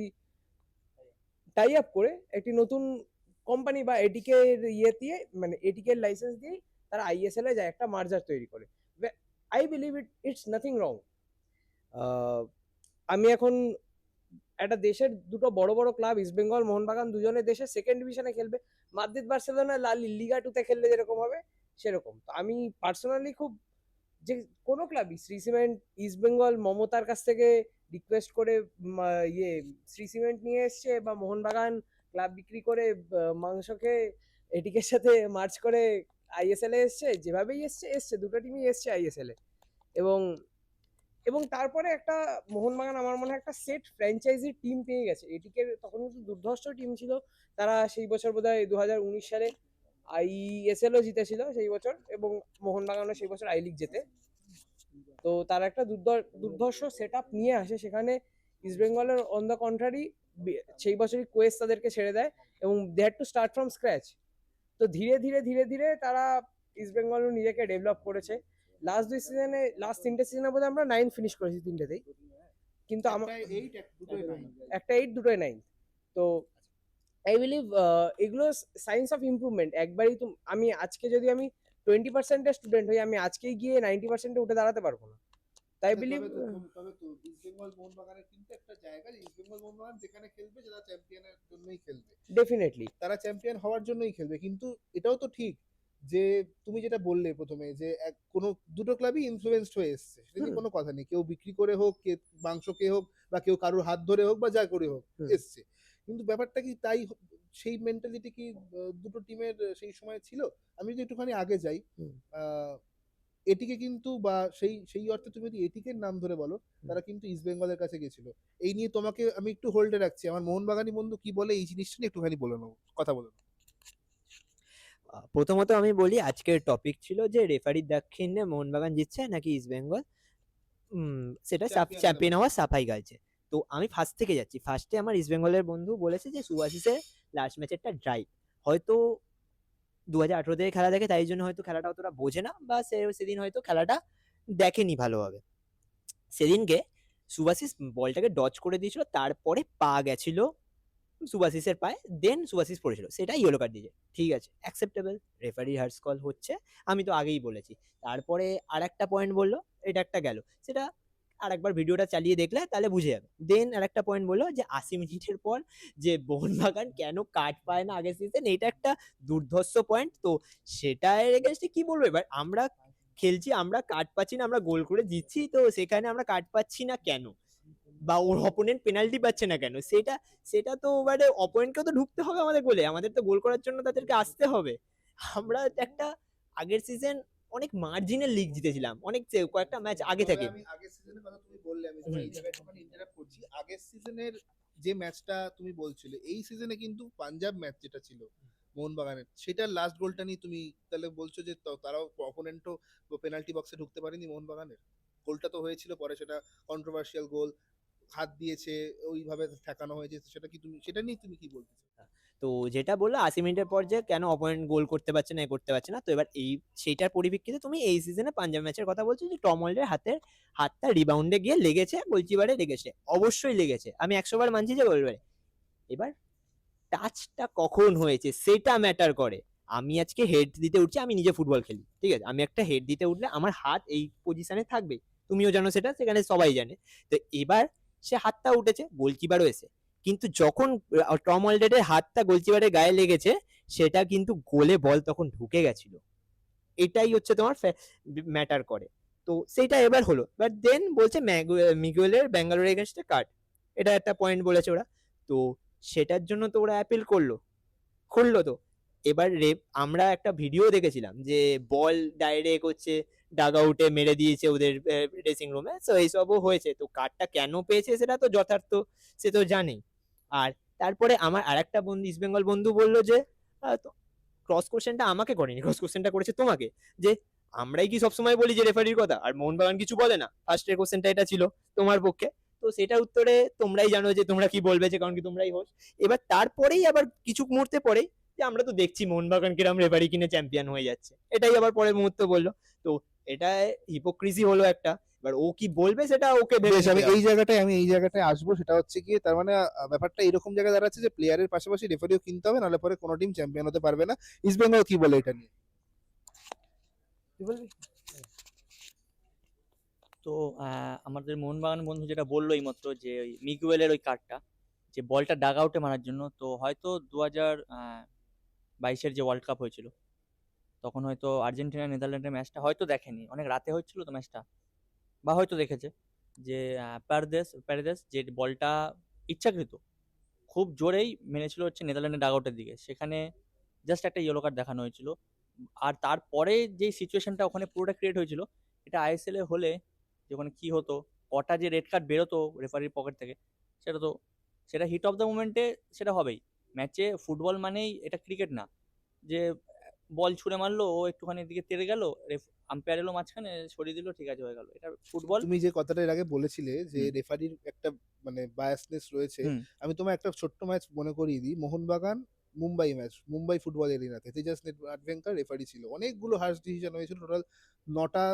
D: টাই আপ করে একটি নতুন কোম্পানি বা এটিকে ইয়ে দিয়ে, মানে এটিকে লাইসেন্স দিয়েই তারা আইএসএল এ যায়, একটা মার্জার তৈরি করে। I believe it's nothing wrong. আমি এখন একটা দেশের দুটো বড় বড় ক্লাব ইস্টবেঙ্গল মোহনবাগান দুজনে দেশের সেকেন্ড ডিভিশনে খেলবে, মাদ্রিদ বার্সেলোনা লিগা 2-তে খেললে যেরকম হবে সেরকম। তো আমি পার্সোনালি খুব, যে কোনো ক্লাবই শ্রী সিমেন্ট ইস্টবেঙ্গল মমতার কাছ থেকে রিকোয়েস্ট করে শ্রী সিমেন্ট নিয়ে এসছে, বা মোহনবাগান ক্লাব বিক্রি করে মাংসকে এটিকের সাথে মার্চ করে আইএসএল এ এসছে, যেভাবেই এসছে দুটো টিমই এসছে আইএসএল এ। এবং এবং তারপরে একটা মোহনবাগান আমার মনে হয় একটা সেট ফ্র্যাঞ্চাইজি টিম পেয়ে গেছে। এটিকে তখন কিন্তু দুর্ধর্ষ টিম ছিল, তারা সেই বছর বোধহয় 2019 সালে আইএসএলও জিতেছিল সেই বছর, এবং মোহনবাগানও সেই বছর আই লিগ জেতে। তো তারা একটা দুর্ধর্ষ সেট আপ নিয়ে আসে সেখানে। ইস্টবেঙ্গলের অন দ্য কন্ট্রারি সেই বছরই কোয়েস তাদেরকে ছেড়ে দেয় এবং they had to start from scratch. তো ধীরে ধীরে ধীরে ধীরে তারা ইস্টবেঙ্গলও নিজেকে ডেভেলপ করেছে। লাস্ট 3টে সিজনে বোধহয় আমরা 9 ফিনিশ করেছি 3টেতেই, কিন্তু একটা 8 দুটোই 9। তো আই বিলিভ এগুলো সাইন্স অফ ইমপ্রুভমেন্ট। একবারই তো আমি আজকে যদি আমি 20% স্টুডেন্ট হই, আমি আজকেই গিয়ে 90% উঠে দাঁড়াতে পারবো না। তাই বিলিভ
A: তবে তো ইস্টবেঙ্গল মোহনবাগানের কিন্তু একটা জায়গা, ইস্টবেঙ্গল মোহনবাগান যেখানে খেলবে যারা চ্যাম্পিয়নের জন্যই খেলবে,
D: ডেফিনেটলি
A: তারা চ্যাম্পিয়ন হওয়ার জন্যই খেলবে। কিন্তু এটাও তো ঠিক যে তুমি যেটা বললে প্রথমে যে কোনো দুটো ক্লাবই ইনফ্লুয়েন্সড হয়ে এসছে, সেটা নিয়ে কোনো কথা নেই। কেউ বিক্রি করে হোক, কে মাংস কে হোক, বা কেউ কারোর হাত ধরে হোক, বা যা করে হোক এসছে। কিন্তু ব্যাপারটা কি তাই সেই মেন্টালিটি কি দুটো টিমের সেই সময় ছিল? আমি যদি একটুখানি আগে যাই, এটিকে কিন্তু বা সেই সেই অর্থে তুমি যদি এটিকের নাম ধরে বলো, তারা কিন্তু ইস্ট বেঙ্গলের কাছে গেছিল। এই নিয়ে তোমাকে আমি একটু হোল্ডে রাখছি, আমার মোহনবাগানি বন্ধু কি বলে এই জিনিসটা নিয়ে একটুখানি বলে নেবো, কথা বলে নেবো।
B: প্রথমত আমি বলি আজকের টপিক ছিল যে রেফারির দাক্ষিণ্যে মোহনবাগান জিতছে নাকি ইস্টবেঙ্গল সেটা চ্যাম্পিয়ন হওয়া সাফাই গাইছে। তো আমি ফার্স্ট থেকে যাচ্ছি। ফার্স্টে আমার ইস্টবেঙ্গলের বন্ধু বলেছে যে সুভাশিসের লাস্ট ম্যাচেরটা ড্রাইভ, হয়তো 2018 থেকে খেলা দেখে তাই জন্য হয়তো খেলাটা অতটা বোঝে না, বা সেদিন হয়তো খেলাটা দেখেনি ভালোভাবে। সেদিনকে সুভাশিস বলটাকে ডচ করে দিয়েছিল, তারপরে পা গেছিল সুভাশিসের পায়ে, দেন সুভাশিস পড়েছিল, সেটা ইয়েলো কার্ড দিয়েছে, ঠিক আছে, অ্যাকসেপ্টেবল, রেফারি হার্স কল হচ্ছে, আমি তো আগেই বলেছি। তারপরে আর একটা পয়েন্ট বললো, এটা একটা গেল, সেটা আর একবার ভিডিওটা চালিয়ে দেখলে তাহলে বুঝে যাবে। দেন আর একটা পয়েন্ট বললো যে 80 মিনিটের পর যে মোহনবাগান কেন কার্ড পায় না আগের সিজন, এইটা একটা দুর্ধর্ষ পয়েন্ট। তো সেটার এগেনস্টে কি বলবো, এবার আমরা খেলছি, আমরা কার্ড পাচ্ছি না, আমরা গোল করে জিতছি, তো সেখানে আমরা কার্ড পাচ্ছি না কেন, বা ওর অপোনেন্ট পেনাল্টি পাচ্ছে না কেন, সেটা তো মানে অপোনেন্টকেও তো ঢুকতে হবে আমাদের গোলে, আমাদের তো গোল করার জন্য তাদেরকে আসতে হবে। আমরা একটা আগের সিজন অনেক মার্জিনের লিগ জিতেছিলাম, অনেক কয়েকটা ম্যাচ আগে থেকে।
A: আমি আগের সিজনের কথা তুমি বললে, আমি তোমার এই জায়গায় একটুখানি ইন্টারাপ্ট করছি। আগের সিজনের যে ম্যাচটা তুমি বলছিলে, এই সিজনে কিন্তু পাঞ্জাব ম্যাচ যেটা ছিল মোহনবাগানের, সেটার লাস্ট গোলটা নিয়ে তুমি তাহলে বলছো যে তারাও অপোনেন্টও পেনাল্টি বক্সে ঢুকতে পারেনি মোহনবাগানের? গোলটা তো হয়েছিল পরে, সেটা কন্ট্রোভার্সিয়াল গোল, হাত দিয়েছে, ওইভাবে ঠেকানো হয়েছে, সেটা কি তুমি, সেটা নিয়ে তুমি কি বলতে চাও?
B: তো যেটা বললো 80 মিনিটের পর যে কেন অপোনেন্ট গোল করতে পারছে না, এ করতে পারছে না, তো এবার সেইটার পরিপ্রেক্ষিতে তুমি এই সিজনে পাঞ্জাব ম্যাচের কথা বলছো যে টম হোল্ডের হাতটা রিবাউন্ডে গিয়ে লেগেছে, গোলকিপারে লেগেছে, অবশ্যই লেগেছে, আমি 100 বার মানছি যে গোলকিপারে। এবার টাচটা কখন হয়েছে সেটা ম্যাটার করে। আমি আজকে হেড দিতে উঠছি, আমি নিজে ফুটবল খেলি, ঠিক আছে, আমি একটা হেড দিতে উঠলে আমার হাত এই পজিশনে থাকবে, তুমিও জানো সেটা, সেখানে সবাই জানে। তো এবার সে হাতটা উঠেছে, গোলকিপারও এসে, কিন্তু যখন টম অলরেডের হাতটা গোলকিপারের গায়ে লেগেছে, সেটা কিন্তু গোলে বল তখন ঢুকে গেছিল। এটাই হচ্ছে তোমার ম্যাটার করে। তো সেইটা এবার হলো, বাট দেন বলছে মিগুয়েলের ব্যাঙ্গালোর এগেনস্টে কাট, এটা একটা পয়েন্ট বলেছে ওরা। তো সেটার জন্য তো ওরা অ্যাপিল করলো তো। এবার আমরা একটা ভিডিও দেখেছিলাম যে বল ডাইরেক্ট হচ্ছে ডাগ আউটে মেরে দিয়েছে ওদের ড্রেসিং রুমে, তো এইসবও হয়েছে। তো কার্ডটা কেন পেয়েছে সেটা তো যথার্থ, সে তো জানেই। আর তারপরে আমার আরেকটা বন্ধু ইস্ট বেঙ্গল বন্ধু বললো যে ক্রস কোশ্চেনটা আমাকে করেনি, ক্রস কোশ্চেনটা করেছে তোমাকে, যে আমরাই কি সবসময় বলি যে রেফারির কথা আর মোহনবাগান কিছু বলে না, ফার্স্টের কোশ্চেনটা এটা ছিল তোমার পক্ষে। তো সেটার উত্তরে তোমরাই জানো যে তোমরা কি বলবে, যে কারণ কি তোমরাই হোস্ট। এবার তারপরেই আবার কিছু মুহূর্তে পরেই যে আমরা তো দেখছি মোহনবাগান কিরম রেফারি কিনে চ্যাম্পিয়ন হয়ে যাচ্ছে, এটাই আবার পরের মুহূর্তে বললো। তো এটা হিপোক্রিসি হলো একটা। এবার ও কি বলবে সেটা ওকে ভেবে
A: বেশ,
B: নিতে হবে।
A: আমি এই জায়গাটায় আসবো, সেটা হচ্ছে কি, তার মানে ব্যাপারটা এরকম জায়গায় দাঁড়াচ্ছে যে প্লেয়ারের পাশাপাশি রেফারিও কিনতে হবে, নাহলে পরে কোনো টিম চ্যাম্পিয়ন হতে পারবে না। ইস্ট বেঙ্গল কি বলে এটা নিয়ে?
D: কি বলবি?
E: তো আমাদের মোহনবাগান বন্ধু যেটা বললো এইমাত্র যে ওই মিগুয়েলের ওই কার্ডটা, যে বলটা ডাগ আউটে মারার জন্য, তো হয়তো 2022-এর যে ওয়ার্ল্ড কাপ হয়েছিল তখন হয়তো আর্জেন্টিনা নেদারল্যান্ডের ম্যাচটা হয়তো দেখেনি, অনেক রাতে হচ্ছিল তো ম্যাচটা, বা হয়তো দেখেছে যে প্যারেদেস যে বলটা ইচ্ছাকৃত খুব জোরেই মেরেছিল হচ্ছে নেদারল্যান্ডের ডাগ আউটের দিকে, সেখানে জাস্ট একটা ইয়েলো কার্ড দেখানো হয়েছিল। আর তারপরে যে সিচুয়েশনটা ওখানে পুরোটা ক্রিয়েট হয়েছিল, এটা আইএসএল এ হলে যে ওখানে কি হতো, কটা যে রেড কার্ড বেরোতো রেফারির পকেট থেকে, সেটা তো সেটা হিট অফ দ্য মোমেন্টে সেটা হবেই। ম্যাচে ফুটবল মানেই এটা ক্রিকেট না যে বল ছুঁড়ে মারলো, ও একটুখানি এদিকে তেড়ে গেল, আম্পায়ার এলো মাঝখানে সরিয়ে দিল, ঠিক আছে হয়ে গেল, এটা ফুটবল।
A: তুমি যে কথাটা এর আগে বলেছিলে যে
E: হুম।
A: রেফারির একটা মানে বায়াসনেস রয়েছে,
E: হুম।
A: আমি তোমায় একটা ছোট্ট ম্যাচ মনে করিয়ে দিই। মোহনবাগান মুম্বাই ম্যাচ, মুম্বাই ফুটবল এরিনাতে তেজাস আডভেঙ্কার রেফারি ছিল, অনেকগুলো হার্শ ডিসিশন হয়েছিল, টোটাল 9টা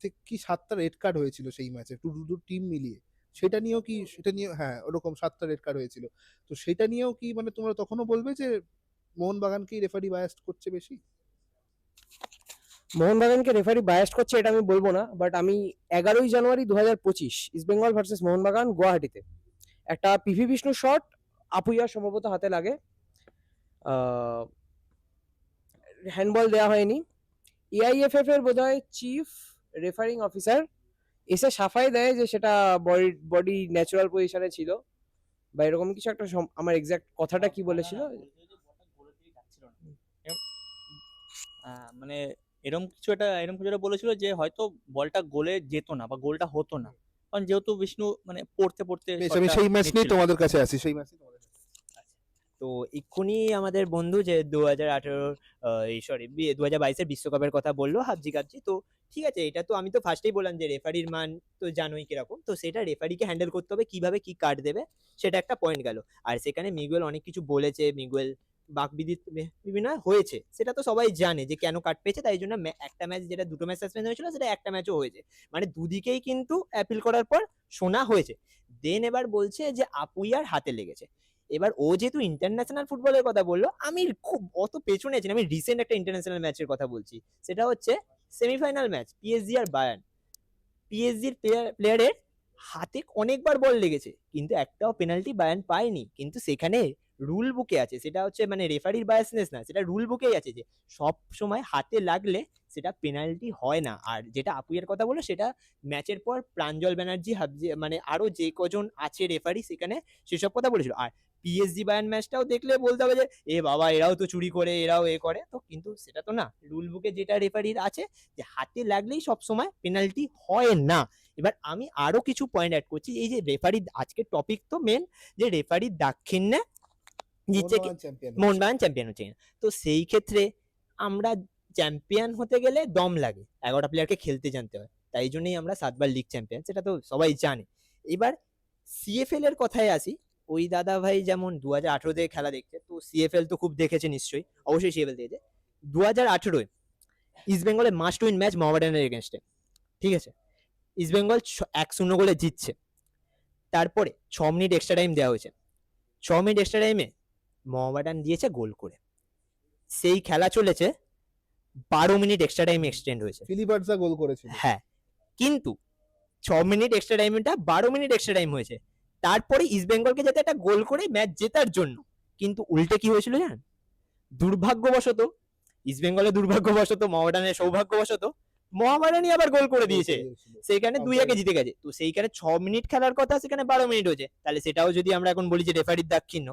A: থেকে কি 7টা রেড কার্ড হয়েছিল সেই ম্যাচে, দু টিম মিলিয়ে। সেটা নিয়েও কি, সেটা নিয়ে হ্যাঁ ওরকম 7টা রেড কার্ড হয়েছিল। তো সেটা নিয়েও কি মানে তোমরা তখনও বলবে যে মোহনবাগানকেই রেফারি বায়াস্ট করছে বেশি?
D: মোহনবাগানকে রেফারি বায়াস্ট করছে এটা আমি বলবো না, বাট আমি 11ই জানুয়ারি 2025 ইস্ট বেঙ্গল ভার্সেস মোহনবাগান গুয়াহাটিতে একটা পিভি বিষ্ণু শট আপুইয়ার সম্ভবত হাতে লাগে, হ্যান্ডবল দেওয়া হয়নি। এআইএফএফ এর বোধহয় চিফ রেফারিং অফিসার এসে সাফাই দেয় যে সেটা বডি ন্যাচারাল পজিশনে ছিল বা এরকম কিছু একটা, আমার এক্সাক্ট কথাটা কি বলেছিল।
E: মানে এরকম কিছু একটা বলেছিল যে হয়তো বলটা গোলে যেত না বা গোলটা হতো না, কারণ যেহেতু বিষ্ণু মানে পড়তে
A: বেশ, আমি
E: shotটা
A: সেই ম্যাচ নিয়ে
E: নিচ্ছিল।
A: তোমাদের কাছে আসি, সেই ম্যাচ তোমাদের কাছে।
B: তো এক্ষুনি আমাদের বন্ধু যে 2018 এই সরি 2022-এর বিশ্বকাপের কথা বললো হাবজি কাবজি, তো ঠিক আছে, এটা তো আমি তো ফার্স্টেই বললাম যে রেফারির মান তো জানোই কিরকম, তো সেটা রেফারিকে হ্যান্ডেল করতে হবে, কিভাবে কি কার্ড দেবে সেটা একটা পয়েন্ট গেল। আর সেখানে মিগুয়েল অনেক কিছু বলেছে, মিগুয়েল বাকবিদিত বিভিন্ন হয়েছে, সেটা তো সবাই জানে যে কেন কার্ড পেয়েছে, তাই জন্য একটা ম্যাচ যেটা দুটো ম্যাচ সাসপেন্ড হয়েছিল সেটা একটা ম্যাচও হয়েছে, মানে দুদিকেই কিন্তু অ্যাপিল করার পর শোনা হয়েছে। দেন এবার বলছে যে আপুইয়ার হাতে লেগেছে। এবার ও যেহেতু ইন্টারন্যাশনাল ফুটবলের কথা বললো, আমি খুব অত পেছনে আছি না, আমি রিসেন্ট একটা ইন্টারন্যাশনাল ম্যাচের কথা বলছি, সেটা হচ্ছে সেমিফাইনাল ম্যাচ পিএসজি আর বায়ার্ন। পিএসজির প্লেয়ারের হাতে অনেকবার বল লেগেছে, কিন্তু একটাও পেনাল্টি বায়ার্ন পায়নি, কিন্তু সেখানে রুল বুকে আছে, সেটা হচ্ছে মানে রেফারির বায়াসনেস না, সেটা রুল বুকেই আছে যে সব সময় হাতে লাগলে সেটা পেনাল্টি হয় না। আর যেটা আপুইয়ের কথা বললো, সেটা ম্যাচের পর প্রাঞ্জল ব্যানার্জি মানে আরো যে কজন আছে রেফারি সেখানে সেসব কথা বলেছিল। আর পিএসজি বায়ার্ন ম্যাচটাও দেখলে বলতে হবে যে এ বাবা এরাও তো চুরি করে, এরাও এ করে, তো কিন্তু সেটা তো না, রুল বুকে যেটা রেফারির আছে যে হাতে লাগলেই সবসময় পেনাল্টি হয় না। এবার আমি আরো কিছু পয়েন্ট অ্যাড করছি, এই যে রেফারি আজকের টপিক তো মেন যে রেফারি দাক্ষিণ্যে জিতছে কি,
A: মোহনবাগান চ্যাম্পিয়ন।
B: মোহনবাগান চ্যাম্পিয়ন হচ্ছে কিনা। তো সেই ক্ষেত্রে আমরা চ্যাম্পিয়ন হতে গেলে দম লাগে, 11টা প্লেয়ারকে খেলতে জানতে হয়, তাই জন্যই আমরা 7বার লিগ চ্যাম্পিয়ন, সেটা তো সবাই জানে। এবার সিএফএল এর কথায় আসি, ওই দাদা ভাই যেমন 2018 থেকে খেলা দেখছে, তো সিএফএল তো খুব দেখেছে নিশ্চয়ই, অবশ্যই সিএফএল দেখেছে। 2018 ইস্ট বেঙ্গলের মাস্ট উইন ম্যাচ মোহামেডানের এগেনস্টে, ঠিক আছে, ইস্ট বেঙ্গল 1-0 গোলে জিতছে। তারপরে 6 মিনিট এক্সট্রা টাইম দেওয়া হয়েছে, 6 মিনিট এক্সট্রা টাইমে মোহামেডান দিয়েছে গোল করে। সেই খেলা চলেছে 12 মিনিট এক্সট্রা টাইম এক্সটেন্ড হয়েছে,
A: ফিলিপার্সা গোল করেছিল।
B: হ্যাঁ, কিন্তু 6 মিনিট এক্সট্রা টাইমটা 12 মিনিট এক্সট্রা টাইম হয়েছে। তারপরে ইস্ট বেঙ্গলকে যাতে একটা গোল করে ম্যাচ জেতার জন্য, কিন্তু উল্টে কি হয়েছিল জানেন? দুর্ভাগ্যবশত ইস্ট বেঙ্গলের দুর্ভাগ্যবশত, মোহামেডানের সৌভাগ্যবশত মোহামেডানই আবার গোল করে দিয়েছে, সেইখানে 2-1 জিতে গেছে। তো সেইখানে 6 মিনিট খেলার কথা, সেখানে 12 মিনিট হয়েছে। তাহলে সেটাও যদি আমরা এখন বলি যে রেফারির দাক্ষিণ্য,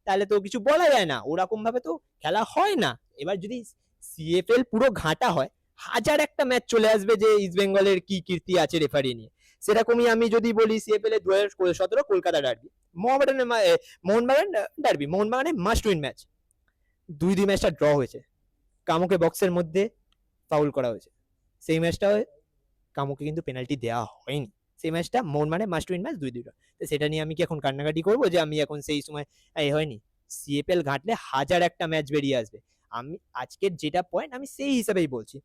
B: তাহলে তো কিছু বলা যায় না, ওরকম ভাবে তো খেলা হয় না। এবার যদি সিএফএল পুরো ঘাঁটা হয়, 1000 একটা ম্যাচ চলে আসবে যে ইস্ট বেঙ্গলের কি কীর্তি আছে রেফারি নিয়ে। সেরকমই আমি যদি বলি সিএফএল এর 2017 কলকাতা ডার্বি, মোহনবাগান ডার্বি, মোহনবাগানের মাস্ট উইন ম্যাচ, 2-2 ম্যাচটা ড্র হয়েছে, কামুকে বক্সের মধ্যে ফাউল করা হয়েছে। সেই ম্যাচটা কামুকে কিন্তু পেনাল্টি দেওয়া হয়নি। সেই ম্যাচটা মোহনবাগানের মাস্ট উইন ম্যাচ 2-2। তো সেটা নিয়ে আমি কি এখন কান্নাকাটি করবো যে আমি এখন সেই সময় হয়নি? সিএফএল ঘাঁটলে 1000 একটা ম্যাচ বেরিয়ে আসবে। আমি আজকের যেটা পয়েন্ট আমি সেই হিসাবেই বলছি।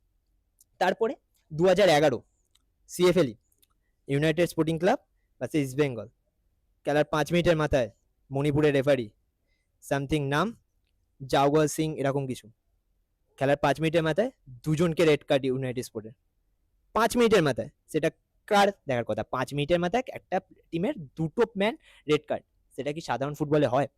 B: তারপরে 2011 CFL United sporting club versus East Bengal, খেলার 5 মিনিটের মাথায় মণিপুরের রেফারি সামথিং নাম জাওয়াল সিং এরকম কিছু, খেলার 5 মিনিটের মাথায় দুজনকে রেড কার্ড ইউনাইটেড স্পোর্টের, 5 মিনিটের মাথায়। সেটা কার দেখার কথা? 5 মিনিটের মাথায় একটা টিমের 2টো ম্যান রেড কার্ড, সেটা কি সাধারণ ফুটবলে হয়?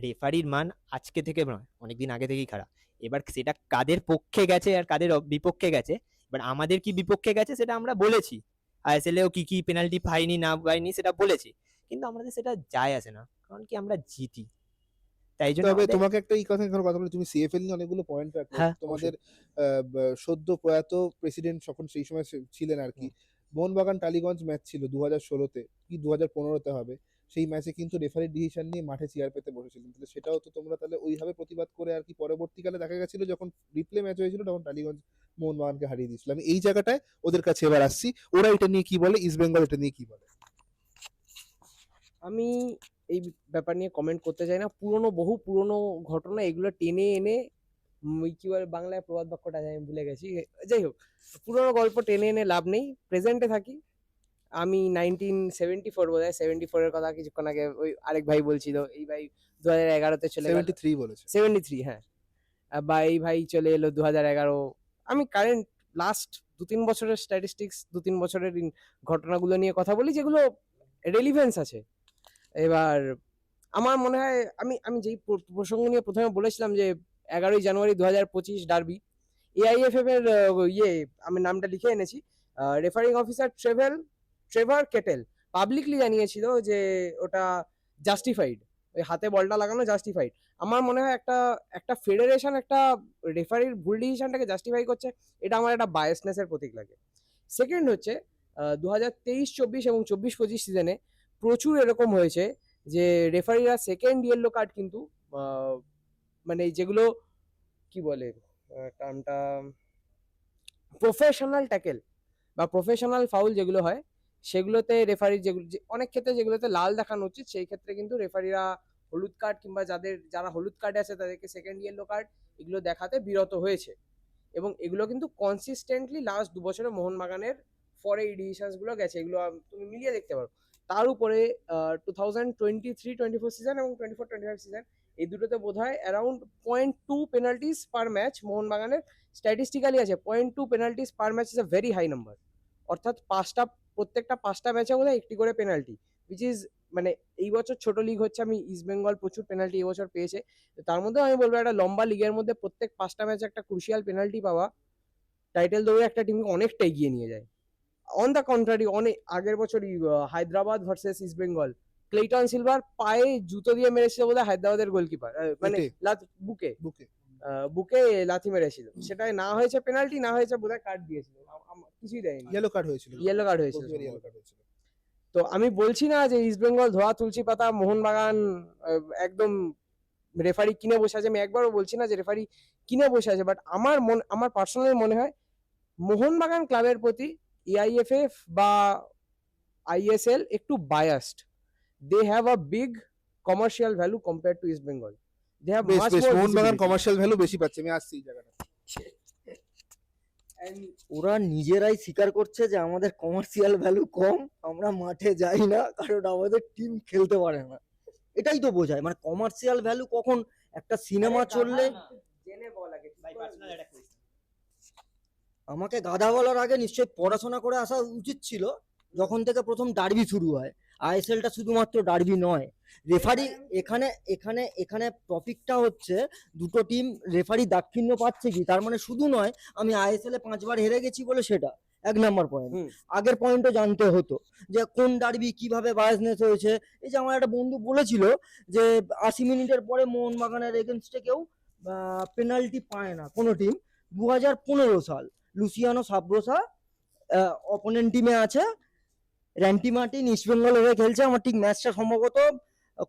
B: রেফারির মান আজকে থেকে নয়, অনেকদিন আগে থেকেই খারাপ। এবার সেটা কাদের পক্ষে গেছে আর কাদের বিপক্ষে গেছে, এবার আমাদের কি বিপক্ষে গেছে সেটা আমরা বলেছি, আইএসএলেও কি কি পেনাল্টি পাইনি না পাইনি সেটা বলেছি, কিন্তু আমাদের সেটা যায় আসে না, কারণ কি আমরা জিতি। তাই জন্য
A: তবে
B: আমাদের-
A: তোমাকে একটা এই কথা বলি, তুমি সিএফএল নিয়ে অনেকগুলো পয়েন্ট রাখলে।
B: হ্যাঁ,
A: তোমাদের সদ্য প্রয়াত প্রেসিডেন্ট যখন সেই সময় ছিলেন আর কি, মোহনবাগান টালিগঞ্জ ম্যাচ ছিল 2016-তে কি 2015-তে হবে, সেই ম্যাচে কিন্তু রেফারির ডিসিশন নিয়ে মাঠে চেয়ার পেতে বসেছিলেন। তাহলে সেটাও তো তোমরা তাহলে ওইভাবে প্রতিবাদ করে আর কি পরবর্তীকালে দেখা গেছিল যখন রিপ্লে ম্যাচ হয়েছিল তখন টালিগঞ্জ মোহনবাগানকে হারিয়ে দিয়েছিল। আমি এই জায়গাটায় ওদের কাছে এবার আসছি, ওরা এটা নিয়ে কি বলে, ইস্ট বেঙ্গল এটা নিয়ে কি বলে।
D: আমি এই ব্যাপার নিয়ে কমেন্ট করতে চাই না। বহু পুরনো ঘটনা, এগুলো টেনে এনে কি বলে বাংলায় প্রবাদ বাক্যটা আমি ভুলে গেছি, যাই হোক, পুরনো গল্প টেনে এনে লাভ নেই, প্রেজেন্টে থাকি। আমি 1974 বোধহয় 74 এর কথা কিছুক্ষণ আগে ওই আরেক ভাই বলছিল, এই ভাই 2011-তে চলে গেল।
A: 73 বলেছে।
D: 73, হ্যাঁ। বা এই ভাই চলে এলো 2011। আমি কারেন্ট লাস্ট 2-3 বছরের স্ট্যাটিস্টিক্স, 2-3 বছরের ঘটনাগুলো নিয়ে কথা বলি যেগুলো রেলিভেন্স আছে। এবার আমার মনে হয় আমি আমি যেই প্রসঙ্গ নিয়ে প্রথমে বলেছিলাম যে 11ই জানুয়ারি 2025 ডার্বি, এআইএফএফ এর আমি নামটা লিখে এনেছি, referring officer Trevor kettle publicly জানিয়েছিল যে ওটা জাস্টিফাইড, ওই হাতে বলটা লাগানো জাস্টিফাইড। আমার মনে হয় একটা ফেডারেশন একটা রেফারির ভুল ডিসিশনটাকে জাস্টিফাই করছে, এটা আমার একটা বায়াসনেসের প্রতীক লাগে। সেকেন্ড হচ্ছে 2023-24 এবং 24-25 সিজনে প্রচুর এরকম হয়েছে যে রেফারিরা সেকেন্ড ইয়েলো কার্ড কিন্তু মানে যেগুলো কি বলে টার্মটা, প্রফেশনাল ট্যাকেল বা প্রফেশনাল ফাউল যেগুলো হয় সেগুলোতে রেফারি যেগুলো অনেক ক্ষেত্রে যেগুলোতে লাল দেখানো উচিত, সেই ক্ষেত্রে কিন্তু রেফারিরা হলুদ কার্ড কিংবা যারা হলুদ কার্ডে আছে তাদেরকে সেকেন্ড ইয়েলো কার্ড এগুলো দেখাতে বিরত হয়েছে। এবং এগুলো কিন্তু কনসিস্টেন্টলি লাস্ট 2 বছরে মোহনবাগানের ফরে এই ডিসিশনস গুলো গেছে, এগুলো তুমি মিলিয়ে দেখতে পারো। তার উপরে 2023-24 সিজন এবং 24-25 সিজন, এই দুটোতে বোধ হয় অ্যারাউন্ড 0.2 পেনাল্টিস পার ম্যাচ মোহনবাগানের স্ট্যাটিস্টিক্যালি আছে। 0.2 penalties per match is a very high number, অর্থাৎ প্রত্যেকটা 5টা ম্যাচে বোধ হয় একটি করে পেনাল্টি, উইচ ইজ মানে এই বছর ছোট লিগ হচ্ছে, আমি ইস্ট বেঙ্গল প্রচুর পেনাল্টি এবছর পেয়েছে, তার মধ্যে আমি বলবো একটা লম্বা লিগের মধ্যে প্রত্যেক 5টা ম্যাচে একটা ক্রুশিয়াল পেনাল্টি পাওয়া টাইটেল দৌড়ে একটা টিমকে অনেকটা এগিয়ে নিয়ে যায়। অন দ্য কন্ট্রারি, অনেক আগের বছরই হায়দ্রাবাদ ভার্সেস ইস্ট বেঙ্গল, ক্লেটন সিলভার পায়ে জুতো দিয়ে মেরেছিল বোধহয় হায়দ্রাবাদের গোলকিপার, মানে বুকে বুকে লাথি মেরেছিল, সেটাই না হয়েছে পেনাল্টি, না হয়েছে বোধহয় কার্ড দিয়েছিল, কিছুই দেয়নি,
A: ইয়েলো কার্ড হয়েছিল।
D: ইয়েলো কার্ড হয়েছিল। তো আমি বলছি না যে ইস্ট বেঙ্গল ধোয়া তুলসী পাতা, মোহনবাগান একদম রেফারি কিনে বসে আছে, আমি একবারও বলছি না যে রেফারি কিনে বসে আছে, বাট আমার পার্সোনালি মনে হয় মোহনবাগান ক্লাবের প্রতি এআইএফএফ বা আইএসএল একটু biased. they have a big commercial value compared to East Bengal. They have
A: বেশ
D: much
A: বেশ
D: more
A: Mohun Bagan
D: visibility.
A: Commercial value বেশি পাচ্ছে, আমি আসছি এই জায়গাটা।
D: And
C: ওরা নিজেরাই স্বীকার করছে যে আমাদের কমার্শিয়াল ভ্যালু কম, আমরা মাঠে যাই না কারণ আমাদের টিম খেলতে পারে না। এটাই তো বোঝায়, মানে কমার্শিয়াল ভ্যালু কখন একটা সিনেমা চললে।
D: জেনে বল আগে, ঠিক
B: ভাই
D: করে
B: পার্সোনাল
D: বল।
B: একটা question।
C: আমাকে গাধা বলার আগে নিশ্চয়ই পড়াশোনা করে আসা উচিত ছিল। যখন থেকে প্রথম ডার্বি শুরু হয়, আইএসএলটা শুধুমাত্র ডার্বি নয়, রেফারি এখানে এখানে এখানে টপিকটা হচ্ছে দুটো টিম রেফারি দাক্ষিণ্য পাচ্ছে কি, তার মানে শুধু নয় আমি আইএসএল এ 5 বার হেরে গেছি বলে সেটা। 1 নাম্বার পয়েন্ট।
D: হুম।
C: আগের পয়েন্টও জানতে হতো যে কোন ডার্বি কিভাবে বায়াসনেস হয়েছে। এই যে আমার একটা বন্ধু বলেছিল যে 80 মিনিটের পরে মোহনবাগানের এগেনস্টে কেউ পেনাল্টি পায় না কোনো টিম। 2015 সাল লুসিয়ানো সাব্রোসা অপোনেন্ট টিমে আছে, র্যান্টি মার্টিন ইস্টবেঙ্গল হয়ে খেলছে। আমার ঠিক ম্যাচটা সম্ভবত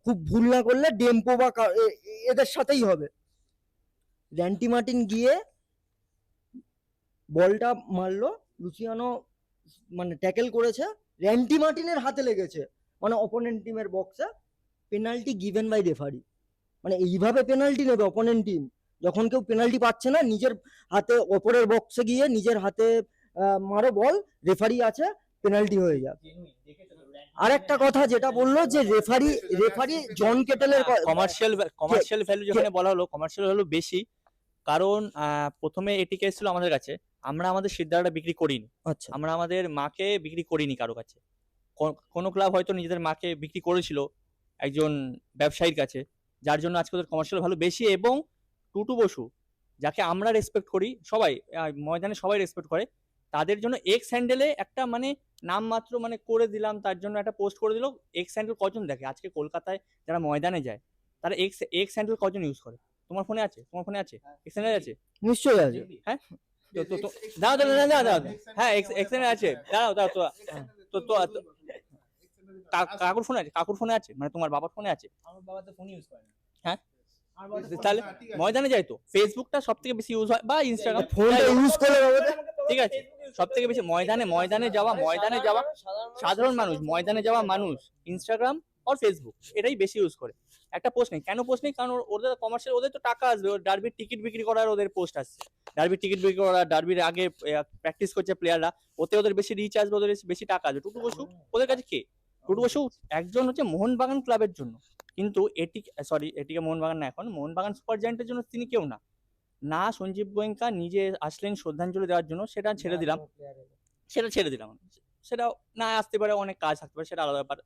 C: খুব ভুল না করলে ডেম্পো বা এদের সাথেই হবে। র্যান্টি মার্টিন গিয়ে বলটা মারলো, লুসিয়ানো মানে ট্যাকেল করেছে, র্যান্টি মার্টিনের হাতে লেগেছে, মানে অপোনেন্ট টিমের বক্সে। Penalty given by referee. মানে এইভাবে পেনাল্টি নেবে অপোনেন্ট টিম যখন কেউ পেনাল্টি পাচ্ছে না, নিজের হাতে অপরের বক্সে গিয়ে নিজের হাতে মারো বল, রেফারি আছে, পেনাল্টি হয়ে যাক। আর একটা কথা যেটা বললো যে রেফারি জন কেটেলের
E: কমার্শিয়াল ভ্যালু যেখানে বলা হলো, কমার্শিয়াল ভ্যালু বেশি, কারণ প্রথমে এটিকে এসেছিল আমাদের কাছে, আমরা আমাদের সিদ্ধারাটা বিক্রি করিনি,
C: আচ্ছা
E: আমরা আমাদের মাকে বিক্রি করিনি কারো কাছে। কোনো ক্লাব হয়তো নিজেদের মাকে বিক্রি করেছিল একজন ব্যবসায়ীর কাছে, যার জন্য আজকে ওদের কমার্শিয়াল ভ্যালু বেশি। এবং টুটু বসু, যাকে আমরা রেসপেক্ট করি, সবাই ময়দানে সবাই রেসপেক্ট করে, তাদের জন্য এক্স হ্যান্ডেলে একটা মানে নামমাত্র মানে করে দিলাম, তার জন্য একটা পোস্ট করে দিল। এক্স হ্যান্ডেল কজন দেখে আজকে কলকাতায় যারা ময়দানে যায়, তারা এক্স হ্যান্ডেল কজন ইউজ করে? তোমার ফোনে আছে? তোমার ফোনে আছে? এক্স হ্যান্ডেল আছে?
C: নিশ্চয়ই আছে।
E: হ্যাঁ, তো দাঁড়াও, হ্যাঁ এক্স হ্যান্ডেল আছে, দাঁড়াও কাকুর ফোনে আছে? কাকুর ফোনে আছে মানে তোমার বাবার ফোনে আছে?
B: আমার বাবা তো ফোন ইউজ করে না।
E: হ্যাঁ,
B: আমার বাবা তো
E: তাহলে ময়দানে যায় তো ফেসবুকটা সব থেকে বেশি ইউজ হয়, বা ইনস্টাগ্রাম।
C: ফোনটা ইউজ করে
E: ঠিক আছে, সব থেকে বেশি ময়দানে যাওয়া সাধারণ মানুষ, ময়দানে যাওয়া মানুষ ইনস্টাগ্রাম আর ফেসবুক এটাই বেশি ইউজ করে। একটা পোস্ট নেই, কেন পোস্ট নেই? কারণ ওদের কমার্শিয়াল, ওদের তো টাকা আসবে, ডার্বির টিকিট বিক্রি করার ওদের পোস্ট আসছে, ডার্বির টিকিট বিক্রি করা, ডার্বির আগে প্র্যাকটিস করছে প্লেয়াররা, ওতে ওদের বেশি রিচ আসবে, ওদের বেশি টাকা আসবে। টুটু বসু ওদের কাছে কে? টুটু বসু একজন হচ্ছে মোহনবাগান ক্লাবের জন্য, কিন্তু এটিকে মোহনবাগান না, এখন মোহনবাগান সুপার জায়ান্টের জন্য তিনি কেউ না। না সঞ্জীব গোয়েঙ্কা নিজে আসলেন শ্রদ্ধাঞ্জলি দেওয়ার জন্য, সেটা ছেড়ে দিলাম, সেটা না আসতে পারে, অনেক কাজ থাকতে পারে, সেটা আলাদা ব্যাপার,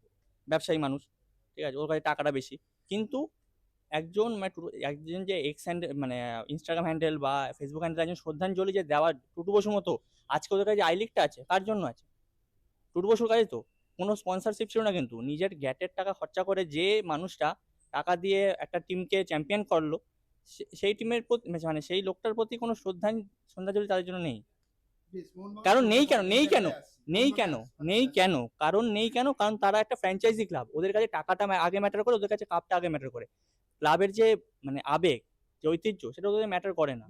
E: ব্যবসায়ী মানুষ, ঠিক আছে, ওর কাছে টাকাটা বেশি। কিন্তু একজন যে এক্স হ্যান্ডেল মানে ইনস্টাগ্রাম হ্যান্ডেল বা ফেসবুক হ্যান্ডেল, একজন শ্রদ্ধাঞ্জলি যে দেওয়ার, টুটু বসুর মতো আজকে ওদের কাছে আই লিগটা আছে, কার জন্য আছে? টুটু বসুর কাছে তো কোনো স্পন্সরশিপ ছিল না, কিন্তু নিজের গ্যাটের টাকা খরচা করে যে মানুষটা টাকা দিয়ে একটা টিমকে চ্যাম্পিয়ন করলো, সেই টিমের প্রতি মানে সেই লোকটার প্রতি কোনো শ্রদ্ধাঞ্জলি তাদের জন্য নেই। কারণ কারণ তারা একটা ফ্র্যাঞ্চাইজি ক্লাব, ওদের কাছে টাকাটা আগে ম্যাটার করে, ওদের কাছে কাপটা আগে ম্যাটার করে। ক্লাবের যে মানে আবেগ, যে ঐতিহ্য, সেটা ওদের ম্যাটার করে না।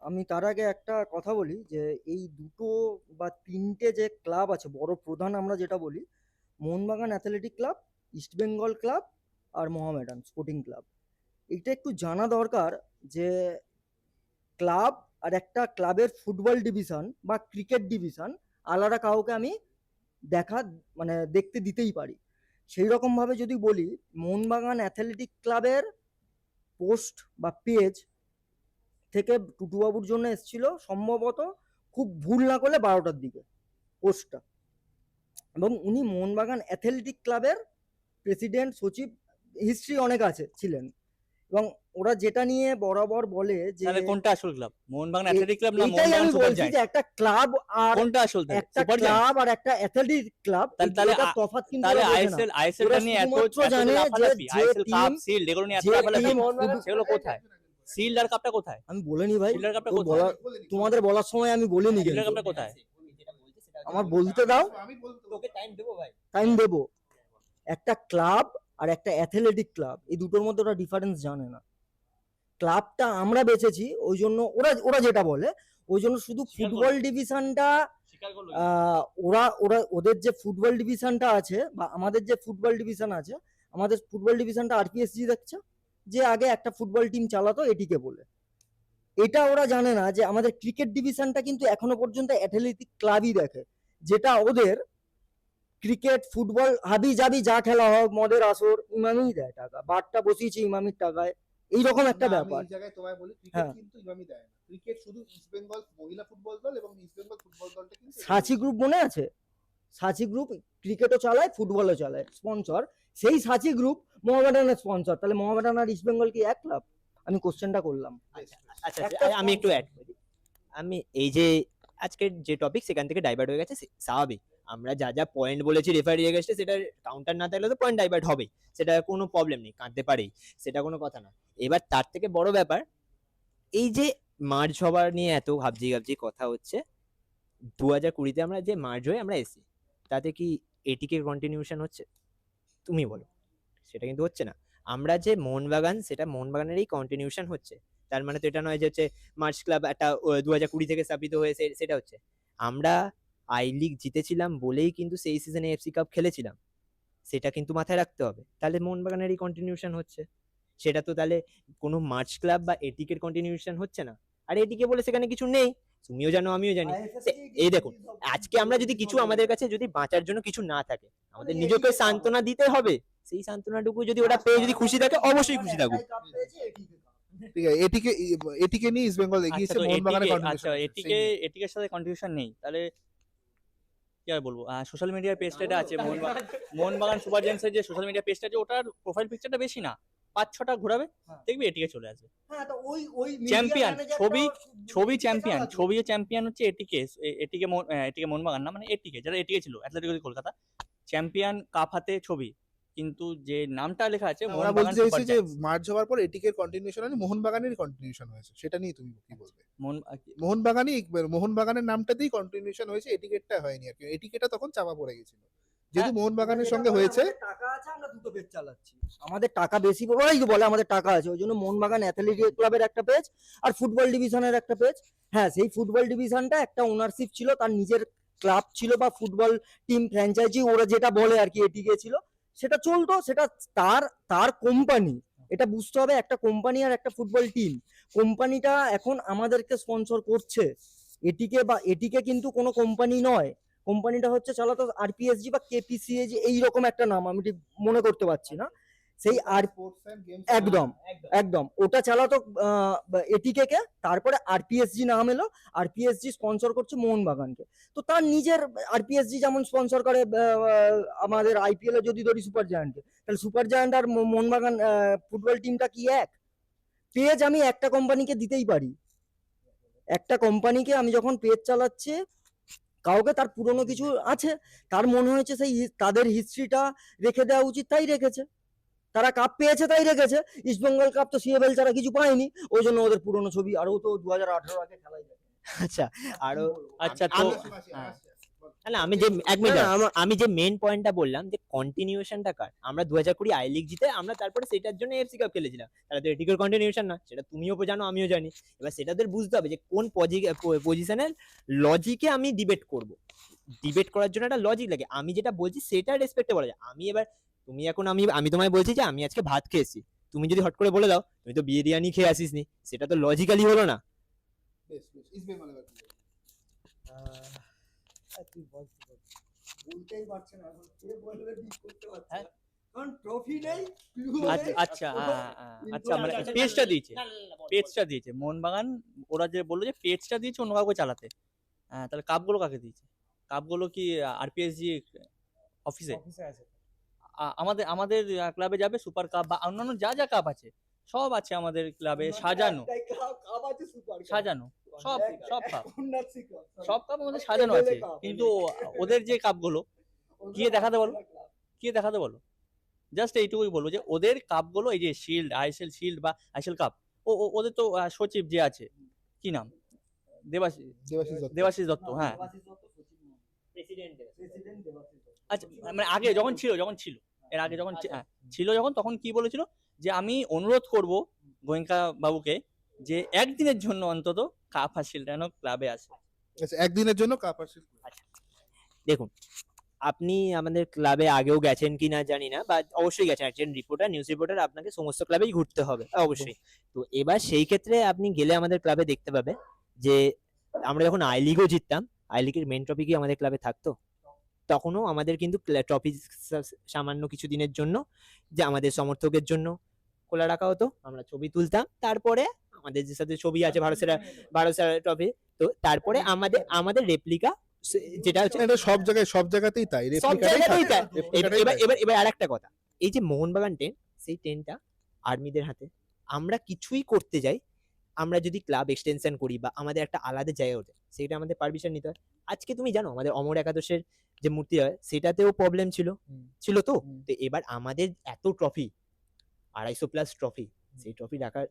C: আমি তার আগে একটা কথা বলি যে এই দুটো বা তিনটে যে ক্লাব আছে বড় প্রধান, আমরা যেটা বলি Mohun Bagan athletic club, East Bengal club আর মোহামেডান স্পোর্টিং ক্লাব, এটা একটু জানা দরকার যে ক্লাব আর একটা ক্লাবের ফুটবল ডিভিশন বা ক্রিকেট ডিভিশন আলাদা কাউকে আমি দেখতে দিতেই পারি। সেই রকমভাবে যদি বলি, মোহনবাগান অ্যাথলেটিক ক্লাবের পোস্ট বা পেজ থেকে টুটুবাবুর জন্য এসেছিল সম্ভবত, খুব ভুল না করলে 12টার দিকে পোস্টটা, এবং উনি মোহনবাগান অ্যাথলেটিক ক্লাবের প্রেসিডেন্ট, সচিব, হিস্ট্রি অনেক আছে ছিলেন। এবং ওরা যেটা নিয়ে বরাবর বলে যে
E: কোনটা আসল ক্লাব, মোহনবাগান অ্যাথলেটিক ক্লাব না
C: এটাই
E: মোহনবাগান
C: আমি
E: সুপার
C: বলছি যে
E: জায়ান্ট?
C: একটা ক্লাব আর
E: কোনটা আসল?
C: একটা ক্লাব আর একটা অ্যাথলেটিক ক্লাব,
E: তাহলে
C: তফাৎ কিন্তু
E: তাহলে
C: ওরা বোঝে না।
E: আইএসএল
C: ওরা
E: নিয়ে এত
C: শুধুমাত্র জানে যে
E: আইএসএল কাপ,
C: team-
E: শিল্ড, এগুলো নিয়ে এত
C: যে
E: লাফালাফি,
C: team-
E: সেগুলো কোথায়? শিল্ড আর কাপটা কোথায়?
C: আমি বলিনি ভাই,
E: শিল্ডার কাপটা
C: তোর
E: কোথায়?
C: তোমাদের বলার সময় আমি বলিনি,
E: শিল্ডার
C: কিন্তু
E: কাপটা কোথায়?
C: আমার বলতে দাও,
B: তোকে টাইম দেবো ভাই।
C: টাইম দেবো। একটা ক্লাব আর একটা অ্যাথলেটিক ক্লাব, এই দুটোর মধ্যে ওরা ডিফারেন্স জানে না। ক্লাবটা আমরা বেচেছি, ওই জন্য ওরা যেটা বলে, ওই জন্য শুধু ফুটবল ডিভিশনটা
E: স্বীকার করলো
C: ওরা ওরা ওদের যে ফুটবল ডিভিশনটা আছে বা আমাদের যে ফুটবল ডিভিশন আছে, আমাদের ফুটবল ডিভিশনটা আরপিএসজি দেখছে, যে আগে একটা ফুটবল টিম চালাতো এটিকে বলে। এটা ওরা জানে না যে আমাদের ক্রিকেট ডিভিশনটা কিন্তু এখনো পর্যন্ত অ্যাথলেটিক ক্লাবই দেখে, যেটা ওদের ক্রিকেট ফুটবল হাবি জাবি যা খেলা হোক মদের আসর ইমামই দেয় টাকা, বারটা বসিয়েছে ইমামির টাকায়, এইরকম একটা
A: না, আমি
C: ব্যাপার।
A: এই জায়গায় তোমায় বলি ক্রিকেট
C: হ্যাঁ।
A: কিন্তু ইমামি দেয় না। ক্রিকেট শুধু ইস্ট বেঙ্গল মহিলা ফুটবল দল এবং ইস্ট বেঙ্গল ফুটবল দলটা কিন্তু
C: সাচি গ্রুপ মনে আছে? সাচি গ্রুপ ক্রিকেটও চালায় ফুটবলও চালায়, স্পন্সর সেই সাচি গ্রুপ মোহামেডানের স্পন্সর। তাহলে মোহামেডান আর ইস্ট বেঙ্গল কি এক ক্লাব? আমি কোশ্চেনটা করলাম।
B: আচ্ছা
C: একটা
B: আমি একটু
C: sponsor।
B: অ্যাড করি। আমি এই যে আজকের যে টপিক সেখান থেকে ডাইভার্ট হয়ে গেছে, স্বাভাবিক। আমরা যা যা পয়েন্ট বলেছি রেফারি এগেইনস্টে, সেটা কাউন্টার না থাকলে তো পয়েন্ট ডাইভার্ট হবেই, সেটা কোনো প্রবলেম নেই, কাঁদতে পারেই, সেটা কোনো কথা না। এবার তার থেকে বড় ব্যাপার, এই যে মার্জ হবার নিয়ে এত ভাবজি কথা হচ্ছে, 2020-তে আমরা যে মার্জ হয়ে আমরা এসি, তাতে কি এটিকে কন্টিনিউশন হচ্ছে? তুমি বলো, সেটা কিন্তু হচ্ছে না। আমরা যে মোহনবাগান, সেটা মোহনবাগানেরই কন্টিনিউশন হচ্ছে। তার মানে তো এটা নয় যে হচ্ছে মার্চ ক্লাব একটা 2020 থেকে স্থাপিত হয়েছে, সেটা হচ্ছে। আমরা আই লিগ জিতেছিলাম বলেই কিন্তু সেই সিজনে এফসি কাপ খেলেছিলাম, সেটা কিন্তু মাথায় রাখতে হবে। তাহলে মোহনবাগানেরই কন্টিনিউশন হচ্ছে, সেটা তো তাহলে কোনো মার্চ ক্লাব বা এটিকের কন্টিনিউশন হচ্ছে না। আর এটিকে বলে সেখানে কিছু নেই, তুমিও জানো আমিও জানি। এই দেখুন, আজকে আমরা যদি কিছু, আমাদের কাছে যদি বাঁচার জন্য কিছু না থাকে, আমাদের নিজেকে সান্ত্বনা দিতে হবে। সেই সান্ত্বনাটুকু যদি ওটা পেয়ে যদি খুশি থাকে, অবশ্যই খুশি থাকুক।
A: ঠিক আছে, এটিকে নিয়ে ইস্ট বেঙ্গল এগিয়েছে, মোহনবাগানের
E: আচ্ছা এটিকে এটিকের সাথে কন্ট্রিবিউশন নেই, তাহলে কি আর বলবো। সোশ্যাল মিডিয়ার পেজটা আছে মোহনবাগান সুপার জেন্টসের যে সোশ্যাল মিডিয়া পেজটা আছে, ওটার প্রোফাইল পিকচারটা বেশি না, 5-6টা ঘোরাবে, দেখবি এটিকে চলে আসবে। চ্যাম্পিয়ন ছবি চ্যাম্পিয়ন হচ্ছে এটিকে মোহনবাগান না, মানে এটিকে, যারা এটিকে ছিল অ্যাথলেটিকো কলকাতা, চ্যাম্পিয়ন কাপ হাতে ছবি, কিন্তু যে নামটা লেখা আছে
A: ওরা
E: মোহনবাগান
A: বলতে চাইছে
E: সুপার
A: যে
E: জায়ান্টস।
A: মার্চ হওয়ার পর এটিকের কন্টিনিউশন হয়নি, মোহনবাগানেরই কন্টিনিউশন হয়েছে। সেটা নিয়ে তুমি কি বলবে? মোহনবাগানের নামটাতেই কন্টিনিউশন হয়েছে, এটিকেটটা হয়নি আর কি। এটিকেটটা তখন চাপা পড়ে গেছিল, যেহেতু মোহনবাগানের সঙ্গে হয়েছে।
C: টাকা আছে, আমরা দুটো পেজ চালাচ্ছি, আমাদের টাকা বেশি, ওরাই তো বলে আমাদের টাকা আছে, ওই জন্য মোহনবাগান অ্যাথলেটিক ক্লাবের একটা পেজ আর ফুটবল ডিভিশনের একটা পেজ। হ্যাঁ, সেই ফুটবল ডিভিশনটা একটা ওনারশিপ ছিল, তার নিজের ক্লাব ছিল বা ফুটবল টিম ফ্র্যাঞ্চাইজি, ওরা যেটা বলে আর কি, এটিকে ছিল, সেটা চলতো, সেটা তার তার কোম্পানি। এটা বুঝতে হবে, একটা কোম্পানি আর একটা ফুটবল টিম, কোম্পানিটা এখন আমাদেরকে স্পন্সর করছে, এটিকে বা এটিকে কিন্তু কোনো কোম্পানি নয়। কোম্পানিটা হচ্ছে চালাতো আরপিএসজি বা কেপিসিএজি, এইরকম একটা নাম, আমি ঠিক মনে করতে পারছি না। সেই আর একদম একদম ওটা চালাতো এটিকে কে, তারপরে আরপিএসজি নাম এলো, আরপিএসজি স্পন্সর করছে মোহনবাগানকে। তো তার নিজের আরপিএসজি যেমন স্পন্সর করে আমাদের আইপিএল এ যদি ধরি সুপার জায়ান্টকে, তাহলে সুপার জায়ান্ট আর মোহনবাগান ফুটবল টিমটা কি এক? পেজ আমি একটা কোম্পানিকে দিতেই পারি, একটা কোম্পানিকে আমি যখন পেজ চালাচ্ছি, কাউকে তার পুরনো কিছু আছে, তার মনে হয়েছে সেই তাদের হিস্ট্রিটা রেখে দেওয়া উচিত, তাই রেখেছে। তারা কাপ পেয়েছে তাই রেখেছে, ইস্ট বেঙ্গল কাপ তো সিএবেল ছাড়া কিছু পায়নি, ওই জন্য ওদের পুরনো ছবি আরো তো 2018 আগে খেলাই যায়।
B: আচ্ছা, আরো
E: আচ্ছা তো
B: না, আমি যে এক মিনিট, আমি যে মেন পয়েন্টটা বললাম যে কন্টিনিউশনটা কার, আমরা 2020 আই লিগ জিতে আমরা তারপরে সেটার জন্য এফসি কাপ খেলেছিলাম, তাহলে তো এটিকের কন্টিনিউশন না, সেটা তুমিও জানো আমিও জানি। এবার সেটাদের বুঝতে হবে যে কোন পজিশনের লজিকে আমি ডিবেট করব। ডিবেট করার জন্য একটা লজিক লাগে, আমি যেটা বলছি সেটা রেসপেক্টে বলা যায়। আমি এবার তুমি এখন আমি তোমায় বলছি যে আমি আজকে ভাত খেয়েছি, তুমি যদি হট করে বলে দাও তুমি তো বিরিয়ানি খেয়ে আসিসনি, সেটা তো লজিক্যালি হলো না।
C: বলতেই পারছে না, কে বলবে ঠিক করতে পারছে না, কারণ ট্রফি নেই।
E: আচ্ছা মানে পেজটা দিয়েছে মোহনবাগান, ওরা যে বললো যে পেজটা দিয়েছে অন্য কাউকে চালাতে, তাহলে কাপগুলো কাকে দিয়েছে? কাপগুলো কি আরপিএসজি অফিসে আমাদের ক্লাবে যাবে? সুপার কাপ বা অন্যান্য যা যা কাপ আছে সব আছে আমাদের ক্লাবে, সাজানো সব কাপ আমাদের সাজানো আছে, কিন্তু ওদের যে কাপগুলো গিয়ে দেখাতে বলো, জাস্ট এইটুকুই বলবো যে ওদের কাপগুলো, এই যে শিল্ড, আইএসএল শিল্ড বা আইএসএল কাপ, ওদের তো সচিব যে আছে, কি নাম, দেবাশিস দত্ত, হ্যাঁ। আচ্ছা, মানে আগে যখন ছিল এর আগে যখন ছিল তখন কি বলেছিল যে আমি অনুরোধ করব গোয়েঙ্কা বাবুকে যে একদিনের জন্য অন্তত কাপ আর শিল্ড যেন ক্লাবে আসে।
A: একদিনের জন্য কাপ আর শিল্ড।
B: দেখুন, আপনি আমাদের ক্লাবে আগেও গেছেন কিনা জানি না, বা অবশ্যই গেছেন, একজন রিপোর্টার, নিউজ রিপোর্টার, আপনাকে সমস্ত ক্লাবেই ঘুরতে হবে অবশ্যই। তো এবার সেই ক্ষেত্রে আপনি গেলে আমাদের ক্লাবে দেখতে পাবে যে আমরা যখন আই লিগও জিততাম, আই লিগের মেন ট্রফি কি আমাদের ক্লাবে থাকতো? তখনও আমাদের কিন্তু ট্রফি সামান্য কিছু দিনের জন্য, যে আমাদের সমর্থকের জন্য খোলা রাখা হতো, আমরা ছবি তুলতাম, তারপরে আমাদের যে সাথে ছবি আছে ভারত সেরা ট্রফি, তো তারপরে আমাদের আমাদের রেপ্লিকা, যেটা হচ্ছে
A: এটা সব জায়গাতেই তাই,
B: সব
A: রেপ্লিকাটাই
B: জায়গাতেই তাই।
A: থাকে, রেপ্লিকাটাই
B: এবার
A: তাই।
B: এবার এবার আরেকটা কথা, এই যে মোহনবাগান টেন, সেই টেনটা আর্মিদের হাতে, আমরা কিছুই করতে যাই, আমরা যদি ক্লাব এক্সটেনশন করি বা আমাদের একটা আলাদা জায়গা ওঠে, সেটা আমাদের পারমিশন নিতে হয়। আজকে তুমি জানো আমাদের অমর একাদশের যে মূর্তি হয় সেটাতেও প্রবলেম ছিল তো। তো এবার আমাদের এত ট্রফি, 250+ ট্রফি, সেই ট্রফি রাখার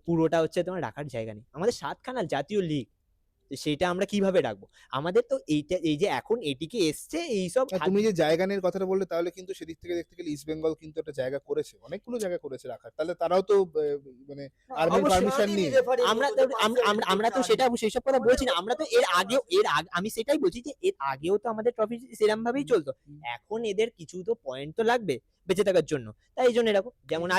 B: পুরোটা হচ্ছে তোমার রাখার জায়গা নেই। আমাদের 7খানা জাতীয় লিগ, তো সেটা আমরা কিভাবে রাখবো? আমাদের তো এই যে এখন এটিকে এসছে এইসব
A: আর তুমি যে জায়গা নিয়ে কথাটা বললে, তাহলে কিন্তু সেদিক থেকে দেখতে গেলে ইস্ট বেঙ্গল কিন্তু একটা জায়গা করেছে, অনেকগুলো জায়গা করেছে রাখার, তাহলে তারাও তো মানে আর্মির
B: অবশ্যই।
A: পারমিশন নিয়ে।
B: আমরা তো সেটা সেইসব কথা বলছি না, আমরা তো আমি সেটাই বলছি যে এর আগেও তো আমাদের ট্রফি সেরকম ভাবেই চলতো। এখন এদের কিছু তো পয়েন্ট তো লাগবে বেঁচে থাকার জন্য, তাই এই জন্য এরকম, যেমন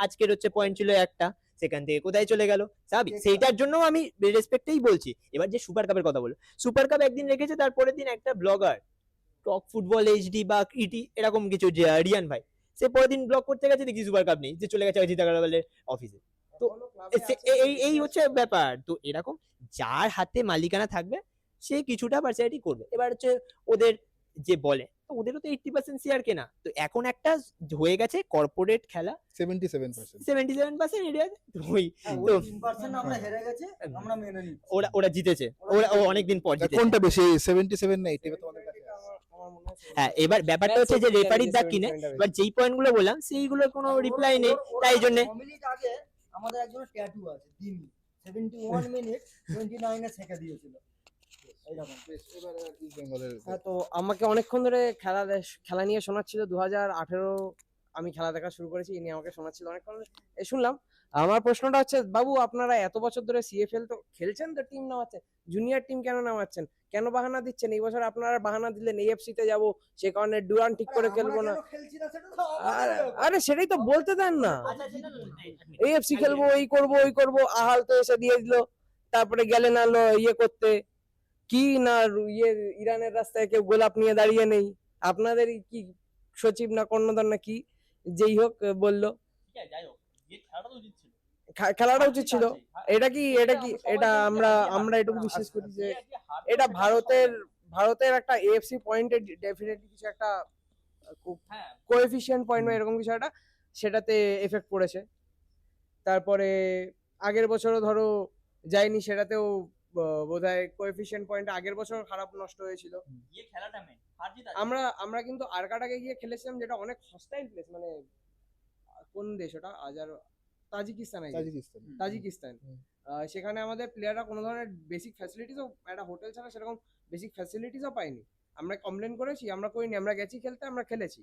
B: আজকের হচ্ছে পয়েন্ট ছিল একটা, সেখান থেকে কোথায় চলে গেল স্বাভাবিক, সেইটার জন্য আমি রেসপেক্টেই বলছি। এবার যে সুপার কাপের কথা বলো, সুপার কাপ একদিন রেখেছে, তারপরের দিন একটা ব্লগার টক ফুটবল এইচডি বা ইটি এরকম কিছু, যে রিয়ান ভাই, সে পরের দিন ব্লগ করতে গেছে, দেখি সুপার কাপ নেই, যে চলে গেছে অজিত আগারওয়ালের অফিসে। তো এই হচ্ছে ব্যাপার। তো এরকম যার হাতে মালিকানা থাকবে সে কিছুটা পার্সিয়ালিটি করবে। এবার হচ্ছে ওদের যে বলে, তো ওদেরও তো 80% শেয়ার কেনা, তো এখন একটা হয়ে গেছে কর্পোরেট খেলা,
A: 77%।
B: 77% এরিয়া, ওই তো
C: 3% আমরা হেরে গেছি, আমরা মেনে নিচ্ছি।
B: ওরা জিতেছে, ও অনেকদিন পর জিতেছে।
A: কোনটা বেশি, 77 না 80? তোমাদের কাছে আছে?
B: হ্যাঁ, এবার ব্যাপারটা হচ্ছে যে রেফারির দাগ কিনে, এবার যেই পয়েন্ট গুলো বললাম সেইগুলোর কোনো রিপ্লাই নেই, তাই জন্য
C: 6 মিনিট আগে আমাদের একজনের ট্যাটু আছে, দিমি 71 মিনিট 29 এ ছেঁকে দিয়েছিল। এইরকম।
A: বেশ, এবার ইস্ট বেঙ্গলের
D: হ্যাঁ, তো আমাকে অনেকক্ষণ ধরে খেলা নিয়ে শোনাচ্ছিল। 2018 আমি খেলা দেখা শুরু করেছি, ইনি আমাকে শোনাচ্ছিল অনেকক্ষণ শুনলাম। আমার প্রশ্নটা হচ্ছে, বাবু আপনারা এত বছর ধরে সিএফএল তো খেলছেন, তো টিম নামাচ্ছেন, জুনিয়র টিম কেন নামাচ্ছেন, কেন বাহানা দিচ্ছেন? এই বছর আপনারা বাহানা দিলেন এএফসি তে যাবো, সে কারণে ডুরান ঠিক করে খেলবো না। আরে সেটাই তো বলতে দেন না, এএফসি খেলবো, এই করবো ওই করবো, আহাল তো এসে দিয়ে দিল, তারপরে গেলেন আলো ইয়ে করতে, কি না ইয়ে ইরানের রাস্তায় কেউ গোলাপ নিয়ে দাঁড়িয়ে নেই, আপনাদের কি সচিব না কর্ণধার না কি, যেই হোক বললো খেলাটা উচিত ছিল। এটা আমরা এটুকু বিশ্বাস করি যে এটা ভারতের একটা এএফসি পয়েন্টে ডেফিনেটলি কিছু একটা কোএফিশিয়েন্ট পয়েন্ট বা এরকম কিছু একটা সেটাতে এফেক্ট পড়েছে। তারপরে আগের বছরও ধরো যায়নি, সেটাতেও বোধহয় কোএফিশিয়েন্ট পয়েন্ট আগের বছর খারাপ নষ্ট হয়েছিল। আমরা কিন্তু আরকাটাকে গিয়ে খেলেছিলাম, যেটা অনেক হস্টাইল প্লেস, মানে কোন দেশ ওটা, তাজিকিস্তান। সেখানে আমাদের প্লেয়াররা কোনো ধরনের বেসিক ফ্যাসিলিটিসও, একটা হোটেল ছাড়া সেরকম বেসিক ফ্যাসিলিটিসও পাইনি। আমরা কমপ্লেন করেছি, আমরা করিনি, আমরা গেছি খেলতে, আমরা খেলেছি।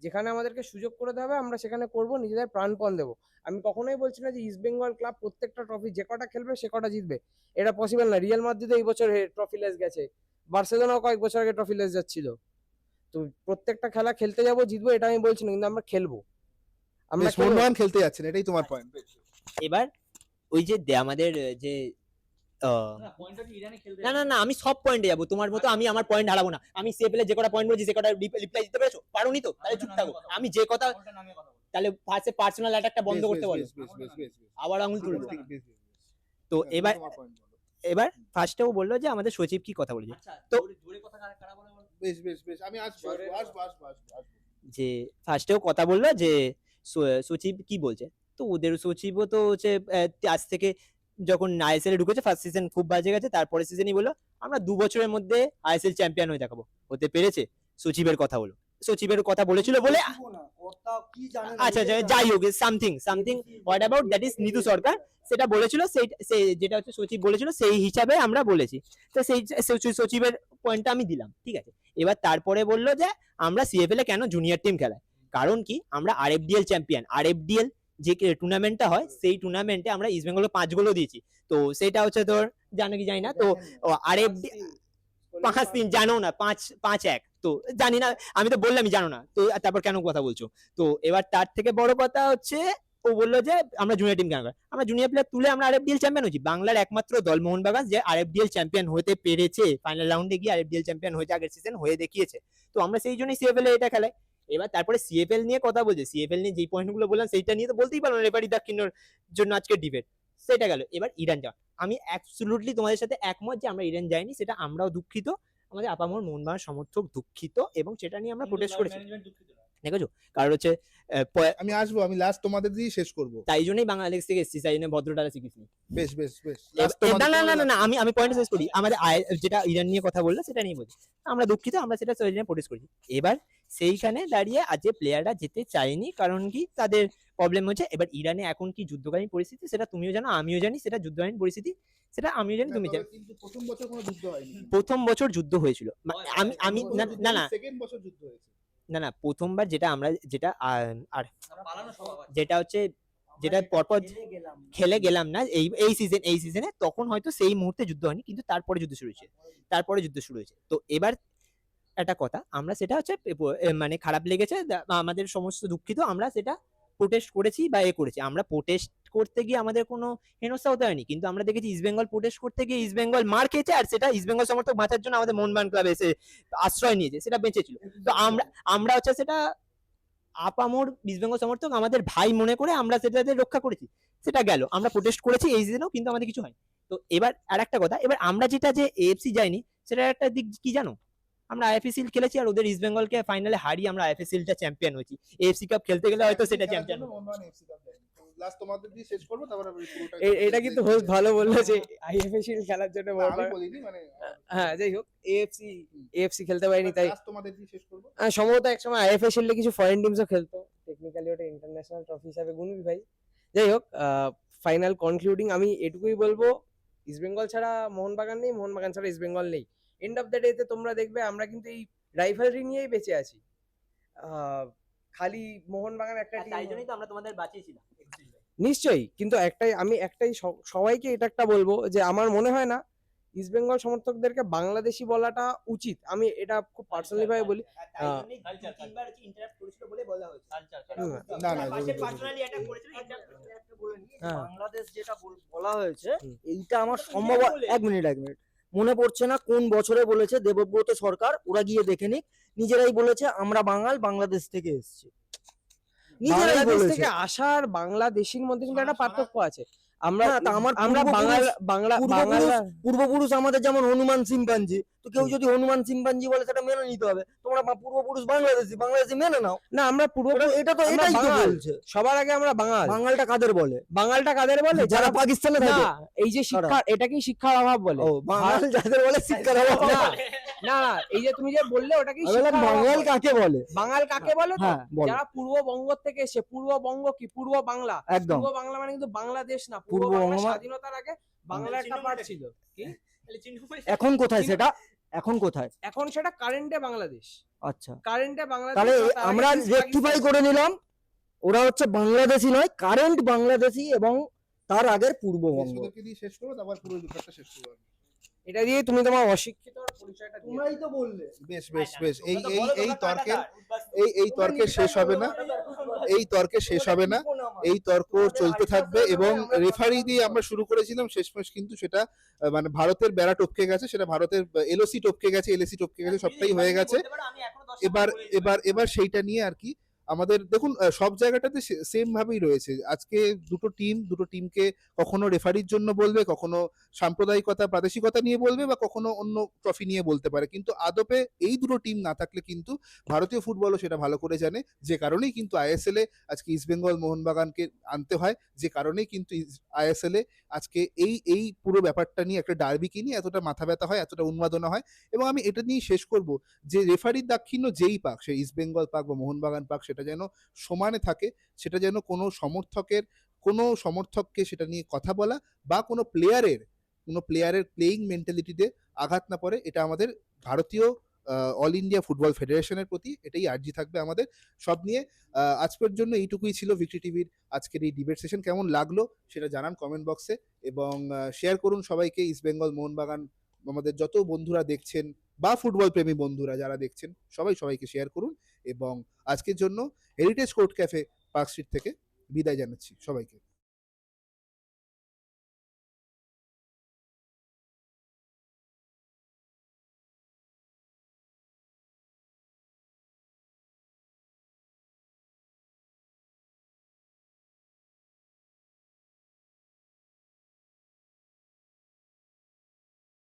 D: যেখানে আমাদেরকে সুযোগ করে দেবে আমরা সেখানে করব, নিজেদের প্রাণপণ দেবো। আমি কখনোই বলছি না যে ইস্ট বেঙ্গল ক্লাব প্রত্যেকটা ট্রফি যে কটা খেলবে সে কটা জিতবে, এটা পসিবল না। রিয়াল মাদ্রিদ এই বছর ট্রফি লেস গেছে, বার্সেলোনাও কয়েক বছর আগে ট্রফি লেস যাচ্ছিল। তো প্রত্যেকটা খেলা খেলতে যাবো, জিতবো, এটা আমি বলছি না, কিন্তু আমরা খেলবো। আমরা
A: মোহনবাগান খেলতে যাচ্ছেন, এটাই তোমার পয়েন্ট।
B: এবার ওই যে আমাদের যে না আমি সব পয়েন্টে যাবো, তোমার মতো আমি আমার পয়েন্ট হারাবো না। আমি সিএফএল যে কটা পয়েন্ট বলছি সে কটা রিপ্লাই দিতে পেরেছো, পারোনি তো, তাহলে চুপ থাকো। আমি যে কথা, তাহলে ফার্স্টে পার্সোনাল অ্যাটাকটা বন্ধ করতে বলো, আবার আঙুল তুলবো। তো এবার ফার্স্টেও বললো যে আমাদের সচিব কি কথা বলেছে, তো
A: বেশ, আমি আসবো।
B: যে ফার্স্টেও কথা বললো যে সচিব কি বলছে, তো ওদের সচিবও তো হচ্ছে আজ থেকে যখন আইএসএল এ ঢুকেছে, ফার্স্ট সিজন খুব বাজে গেছে, তারপরে সিজনই বললো আমরা 2 বছরের মধ্যে আইএসএল চ্যাম্পিয়ন হয়ে দেখাবো। হতে পেরেছে? সচিবের কথা হলো, সচিবের কথা বলেছিল বলে, আচ্ছা যাই হোক, something what about that is Nitu Sarkar, সেটা বলেছিল, সেই যেটা হচ্ছে সচিব বলেছিল সেই হিসাবে আমরা বলেছি। তো সেই সচিবের পয়েন্টটা আমি দিলাম, ঠিক আছে। এবার তারপরে বললো যে আমরা সিএফএল এ কেন জুনিয়র টিম খেলাই, কারণ কি আমরা আরএফডিএল চ্যাম্পিয়ন, আরএফডিএল যে টুর্নামেন্টটা হয় সেই টুর্নামেন্টে আমরা ইস্ট বেঙ্গলকে 5 গোলও দিয়েছি। তো সেটা হচ্ছে তোর জানো কি জানি না, তো আরএফডি 5-3 জানো না, 5-1 তো জানি না, আমি তো বললামই জানো না, তো তারপর কেন কথা বলছো? তো এবার তার থেকে বড় কথা হচ্ছে ও বললো যে আমরা জুনিয়র টিম কেন করে? আমরা জুনিয়র প্লেয়ার তুলে আমরা আরএফডিএল চ্যাম্পিয়ন হয়েছি। বাংলার একমাত্র দল মোহনবাগান যে আরএফডিএল চ্যাম্পিয়ন হতে পেরেছে, ফাইনাল রাউন্ডে গিয়ে আরএফডিএল চ্যাম্পিয়ন হয়েছে, আগের সিজন হয়ে দেখিয়েছে। তো আমরা সেই জন্যই সিএফএল এ এটা খেলাই। এবার তারপরে সিএফএল নিয়ে কথা বলছে, সিএফএল নিয়ে যেই পয়েন্টগুলো বললাম সেইটা নিয়ে তো বলতেই পারো রেফারি দাক্ষিণ্যর জন্য আজকে ডিবেট, সেটা গেল। এবার ইরান যাওয়া, আমি অ্যাবসলিউটলি তোমাদের সাথে একমত যে আমরা ইরান যাইনি, সেটা আমরাও দুঃখিত, আমাদের আপামর মোহনবাগান সমর্থক দুঃখিত, এবং সেটা নিয়ে আমরা প্রোটেস্ট করেছি। দেখেছো, কারণ হচ্ছে
A: আমি আসবো, আমি লাস্ট তোমাদের দিয়ে শেষ করব।
B: তাই জন্যই বাংলাদেশ থেকে এসেছি, তাই জন্য ভদ্রতাটা শিখেছি।
A: বেশ বেশ বেশ
B: না না না না না, আমি পয়েন্ট শেষ করি। আমাদের যেটা ইরান নিয়ে কথা বললো সেটা নিয়ে বলছি, আমরা দুঃখিত, আমরা সেটা সেই জন্য প্রোটেস্ট করেছি। এবার সেইখানে দাঁড়িয়ে আজ যে প্লেয়াররা যেতে চায়নি, কারণ কি তাদের প্রবলেম হচ্ছে। এবার ইরানে এখন কি যুদ্ধকালীন পরিস্থিতি সেটা তুমিও জানো, আমিও জানি, সেটা যুদ্ধকালীন পরিস্থিতি, সেটা আমিও জানি, তুমি জানো।
A: কিন্তু প্রথম বছর কোনো যুদ্ধ হয়নি।
B: প্রথম বছর যুদ্ধ হয়েছিল, আমি আমি না না না
A: সেকেন্ড বছর যুদ্ধ হয়েছে।
B: না না, প্রথমবার যেটা আমরা যেটা আর যেটা হচ্ছে যেটা পরপর খেলে গেলাম না এই সিজনে, তখন হয়তো সেই মুহূর্তে যুদ্ধ হয়নি, কিন্তু তারপরে যুদ্ধ শুরু হয়েছে, তারপরে যুদ্ধ শুরু হয়েছে। তো এবার একটা কথা, আমরা সেটা হচ্ছে মানে খারাপ লেগেছে আমাদের, সমস্ত দুঃখিত, আমরা সেটা প্রোটেস্ট করেছি বা করেছি। আমরা প্রোটেস্ট করতে গিয়ে আমাদের কোনো হেনস্থা হতে হয়নি, কিন্তু আমরা দেখেছি ইস্ট বেঙ্গল প্রোটেস্ট করতে গিয়ে ইস্ট বেঙ্গল মার খেয়েছে, আর সেটা ইস্ট বেঙ্গল সমর্থক বাঁচার জন্য আমাদের মোহনবাগান ক্লাবে এসে আশ্রয় নিয়েছে, সেটা বেঁচেছিল। তো আমরা হচ্ছে সেটা আপামর ইস্ট বেঙ্গল সমর্থক আমাদের ভাই মনে করে আমরা সেটাতে রক্ষা করেছি, সেটা গেল। আমরা প্রোটেস্ট করেছি এই সিজনেও, কিন্তু আমাদের কিছু হয়। তো এবার আর একটা কথা, এবার আমরা যেটা যে এএফসি যাইনি, সেটা একটা দিক কি জানো, আমরা আইএফএ শিল্ড খেলেছি, আর ওদের ইস্ট বেঙ্গলকে ফাইনালে হারিয়ে আমরা আইএফএ শিল্ডটা চ্যাম্পিয়ন হয়েছি। এএফসি কাপ খেলতে গেলে হয়তো সেটা চ্যাম্পিয়ন।
A: লাস্ট তোমাদের দিয়ে শেষ করব, তারপর আমি পুরোটা
D: এটা কিন্তু হোস্ট ভালো বললো যে আইএফএ শিল্ড খেলার জন্য
A: আমি
D: মোহনবাগান,
A: বলিনি, মানে
D: হ্যাঁ যাই হোক, এএফসি খেলতে পারিনি, তাই
A: লাস্ট তোমাদের দিয়ে শেষ করব।
D: সম্ভবত একসময় আইএফএ শিল্ডে কিছু ফরেন টিমসও খেলতো, টেকনিক্যালি ওটা ইন্টারন্যাশনাল ট্রফি হিসাবে গুনবি ভাই। যাই হোক, ফাইনাল কনক্লুডিং আমি এটুকুই বলবো, ইস্ট বেঙ্গল ছাড়া মোহনবাগান নেই, মোহনবাগান ছাড়া ইস্ট বেঙ্গল নেই। এন্ড অফ দ্য ডে তে তোমরা দেখবে আমরা কিন্তু এই রাইভালরি নিয়েই বেঁচে আছি। খালি মোহনবাগান একটা
B: তাই
D: টিম,
B: জন্যই তো আমরা তোমাদের বাঁচিয়েছিলাম।
D: নিশ্চয়ই, কিন্তু একটাই সবাইকে এটা একটা বলবো যে আমার মনে হয় না ইস্ট বেঙ্গল সমর্থকদেরকে বাংলাদেশি বলাটা উচিত। আমি এটা খুব পার্সোনালি ভাবে বলি।
B: তাই জন্যই তিনবার হচ্ছে ইন্টারাপ্ট করেছিল বলে বলা হয়েছে।
A: না, না,
B: পাশে
A: জরুরি,
B: পার্সোনালি অ্যাটাক করেছিল, ইন্টারাপ্ট করেছিল, একটা বলে নিয়ে।
D: হ্যাঁ।
C: বাংলাদেশ যেটা বলা হয়েছে,
D: হুম।
C: এইটা আমার
B: তুমি
C: সম্ভব,
B: যেটা বললে।
C: এক মিনিট মনে পড়ছে না কোন বছরে বলেছে, দেবব্রত সরকার, ওরা গিয়ে দেখে নিক, নিজেরাই বলেছে আমরা বাংলাদেশ থেকে এসেছি, নিজেরাই
D: বাংলাদেশ
C: বলেছে।
D: থেকে আসার বাংলাদেশির মধ্যে কিন্তু একটা পার্থক্য আছে। আমরা
C: না, তা আমার
D: আমরা
C: পূর্বপুরুষ আমাদের যেমন হনুমান সিম্পাঞ্জি, তো কেউ
D: হুম।
C: যদি হনুমান সিম্পাঞ্জি বলে সেটা মেনে নিতে হবে। তোমরা পূর্বপুরুষ বাংলাদেশি মেনে নাও।
D: না, আমরা
C: এটা তো
D: আমরা
C: এটাই তো
D: বাঙাল।
C: বলছে।
D: সবার আগে আমরা বাঙাল।
C: বাঙালটা কাদের বলে?
D: বাঙালটা কাদের বলে?
C: যারা পাকিস্তানে থাকে।
D: না, এই যে শিক্ষা, এটাকেই শিক্ষার অভাব বলে।
C: ও, বাঙাল যাদের বলে শিক্ষার অভাব।
D: না না না, এই যে তুমি যে বললে ওটাকেই
C: আমি বললাম
D: শিক্ষার অভাব
C: বাঙাল
D: বলে।
C: কাকে বলে?
D: বাঙাল কাকে বলে? তো
C: হ্যাঁ, বলো।
D: যারা পূর্ববঙ্গ থেকে এসে, পূর্ববঙ্গ কি পূর্ব বাংলা,
C: একদম।
D: পূর্ব বাংলা মানে কিন্তু বাংলাদেশ না, পূর্ব
C: পূর্ব
D: বাংলা
C: বাংলা-
D: স্বাধীনতার আগে বাংলার একটা পার্ট ছিল। কি?
C: এখন কোথায় সেটা? এখন কোথায়?
D: এখন সেটা কারেন্টে বাংলাদেশ,
C: আচ্ছা,
D: কারেন্টে বাংলাদেশ।
C: তাহলে
D: আর তার আগে
C: আমরা
D: ইস্ট
C: রেকটিফাই
D: পাকিস্তান।
C: করে নিলাম, ওরা হচ্ছে বাংলাদেশি নয়, কারেন্ট বাংলাদেশি, এবং তার আগের পূর্ববঙ্গ।
A: ওদেরকে দিয়ে শেষ করো, তারপর পুরো ব্যাপারটা শেষ করবো।
D: এটা দিয়ে তুমি তোমার অশিক্ষিত পরিচয়টা দিয়ে
C: তোমরাই তো বললে।
A: বেশ বেশ বেশ, এই তর্কের শেষ হবে না, এই তর্কে শেষ হবে না, এই তর্ক চলতে থাকবে। এবং রেফারি দিয়ে আমরা শুরু করেছিলাম, শেষমেশ কিন্তু সেটা মানে ভারতের বেড়া টপকে গেছে, সেটা ভারতের এলওসি টপকে গেছে, এলএসি টপকে গেছে, সবটাই হয়ে গেছে। এবার সেইটা নিয়ে আর কি আমাদের দেখুন, সব জায়গাটাতে সেম ভাবেই রয়েছে। আজকে দুটো টিমকে কখনো রেফারির জন্য বলবে, কখনো সাম্প্রদায়িকতা প্রাদেশিকতা নিয়ে বলবে, বা কখনো অন্য ট্রফি নিয়ে বলতে পারে, কিন্তু আদপে এই দুটো টিম না থাকলে কিন্তু ভারতীয় ফুটবলও সেটা ভালো করে জানে, যে কারণেই কিন্তু আইএসএল এ আজকে ইস্টবেঙ্গল মোহনবাগানকে আনতে হয়, যে কারণেই কিন্তু আইএসএল এ আজকে এই পুরো ব্যাপারটা নিয়ে একটা ডার্বিকে নিয়ে এতটা মাথা ব্যথা হয়, এতটা উন্মাদনা হয়। এবং আমি এটা নিয়ে শেষ করব যে রেফারির দাক্ষিণ্য যেই পাক, সে ইস্টবেঙ্গল পাক বা মোহনবাগান পাক, সেটা যেন সমানে থাকে, সেটা যেন কোনো সমর্থককে সেটা নিয়ে কথা বলা বা কোনো প্লেয়ারের প্লেয়িং মেন্টালিটিতে আঘাত না পড়ে, এটা আমাদের ভারতীয় অল ইন্ডিয়া ফুটবল ফেডারেশনের প্রতি এটাই আর্জি থাকবে আমাদের সব নিয়ে। আজকের জন্য এইটুকুই ছিল ভিক্টরি টিভির আজকের এই ডিবেট সেশন। কেমন লাগলো সেটা জানান কমেন্ট বক্সে, এবং শেয়ার করুন সবাইকে। ইস্টবেঙ্গল মোহনবাগান আমাদের যত বন্ধুরা দেখছেন, বা ফুটবল প্রেমী বন্ধুরা যারা দেখছেন সবাই সবাইকে শেয়ার করুন, এবং আজকের জন্য heritage court cafe park street থেকে বিদায় জানাচ্ছি সবাইকে।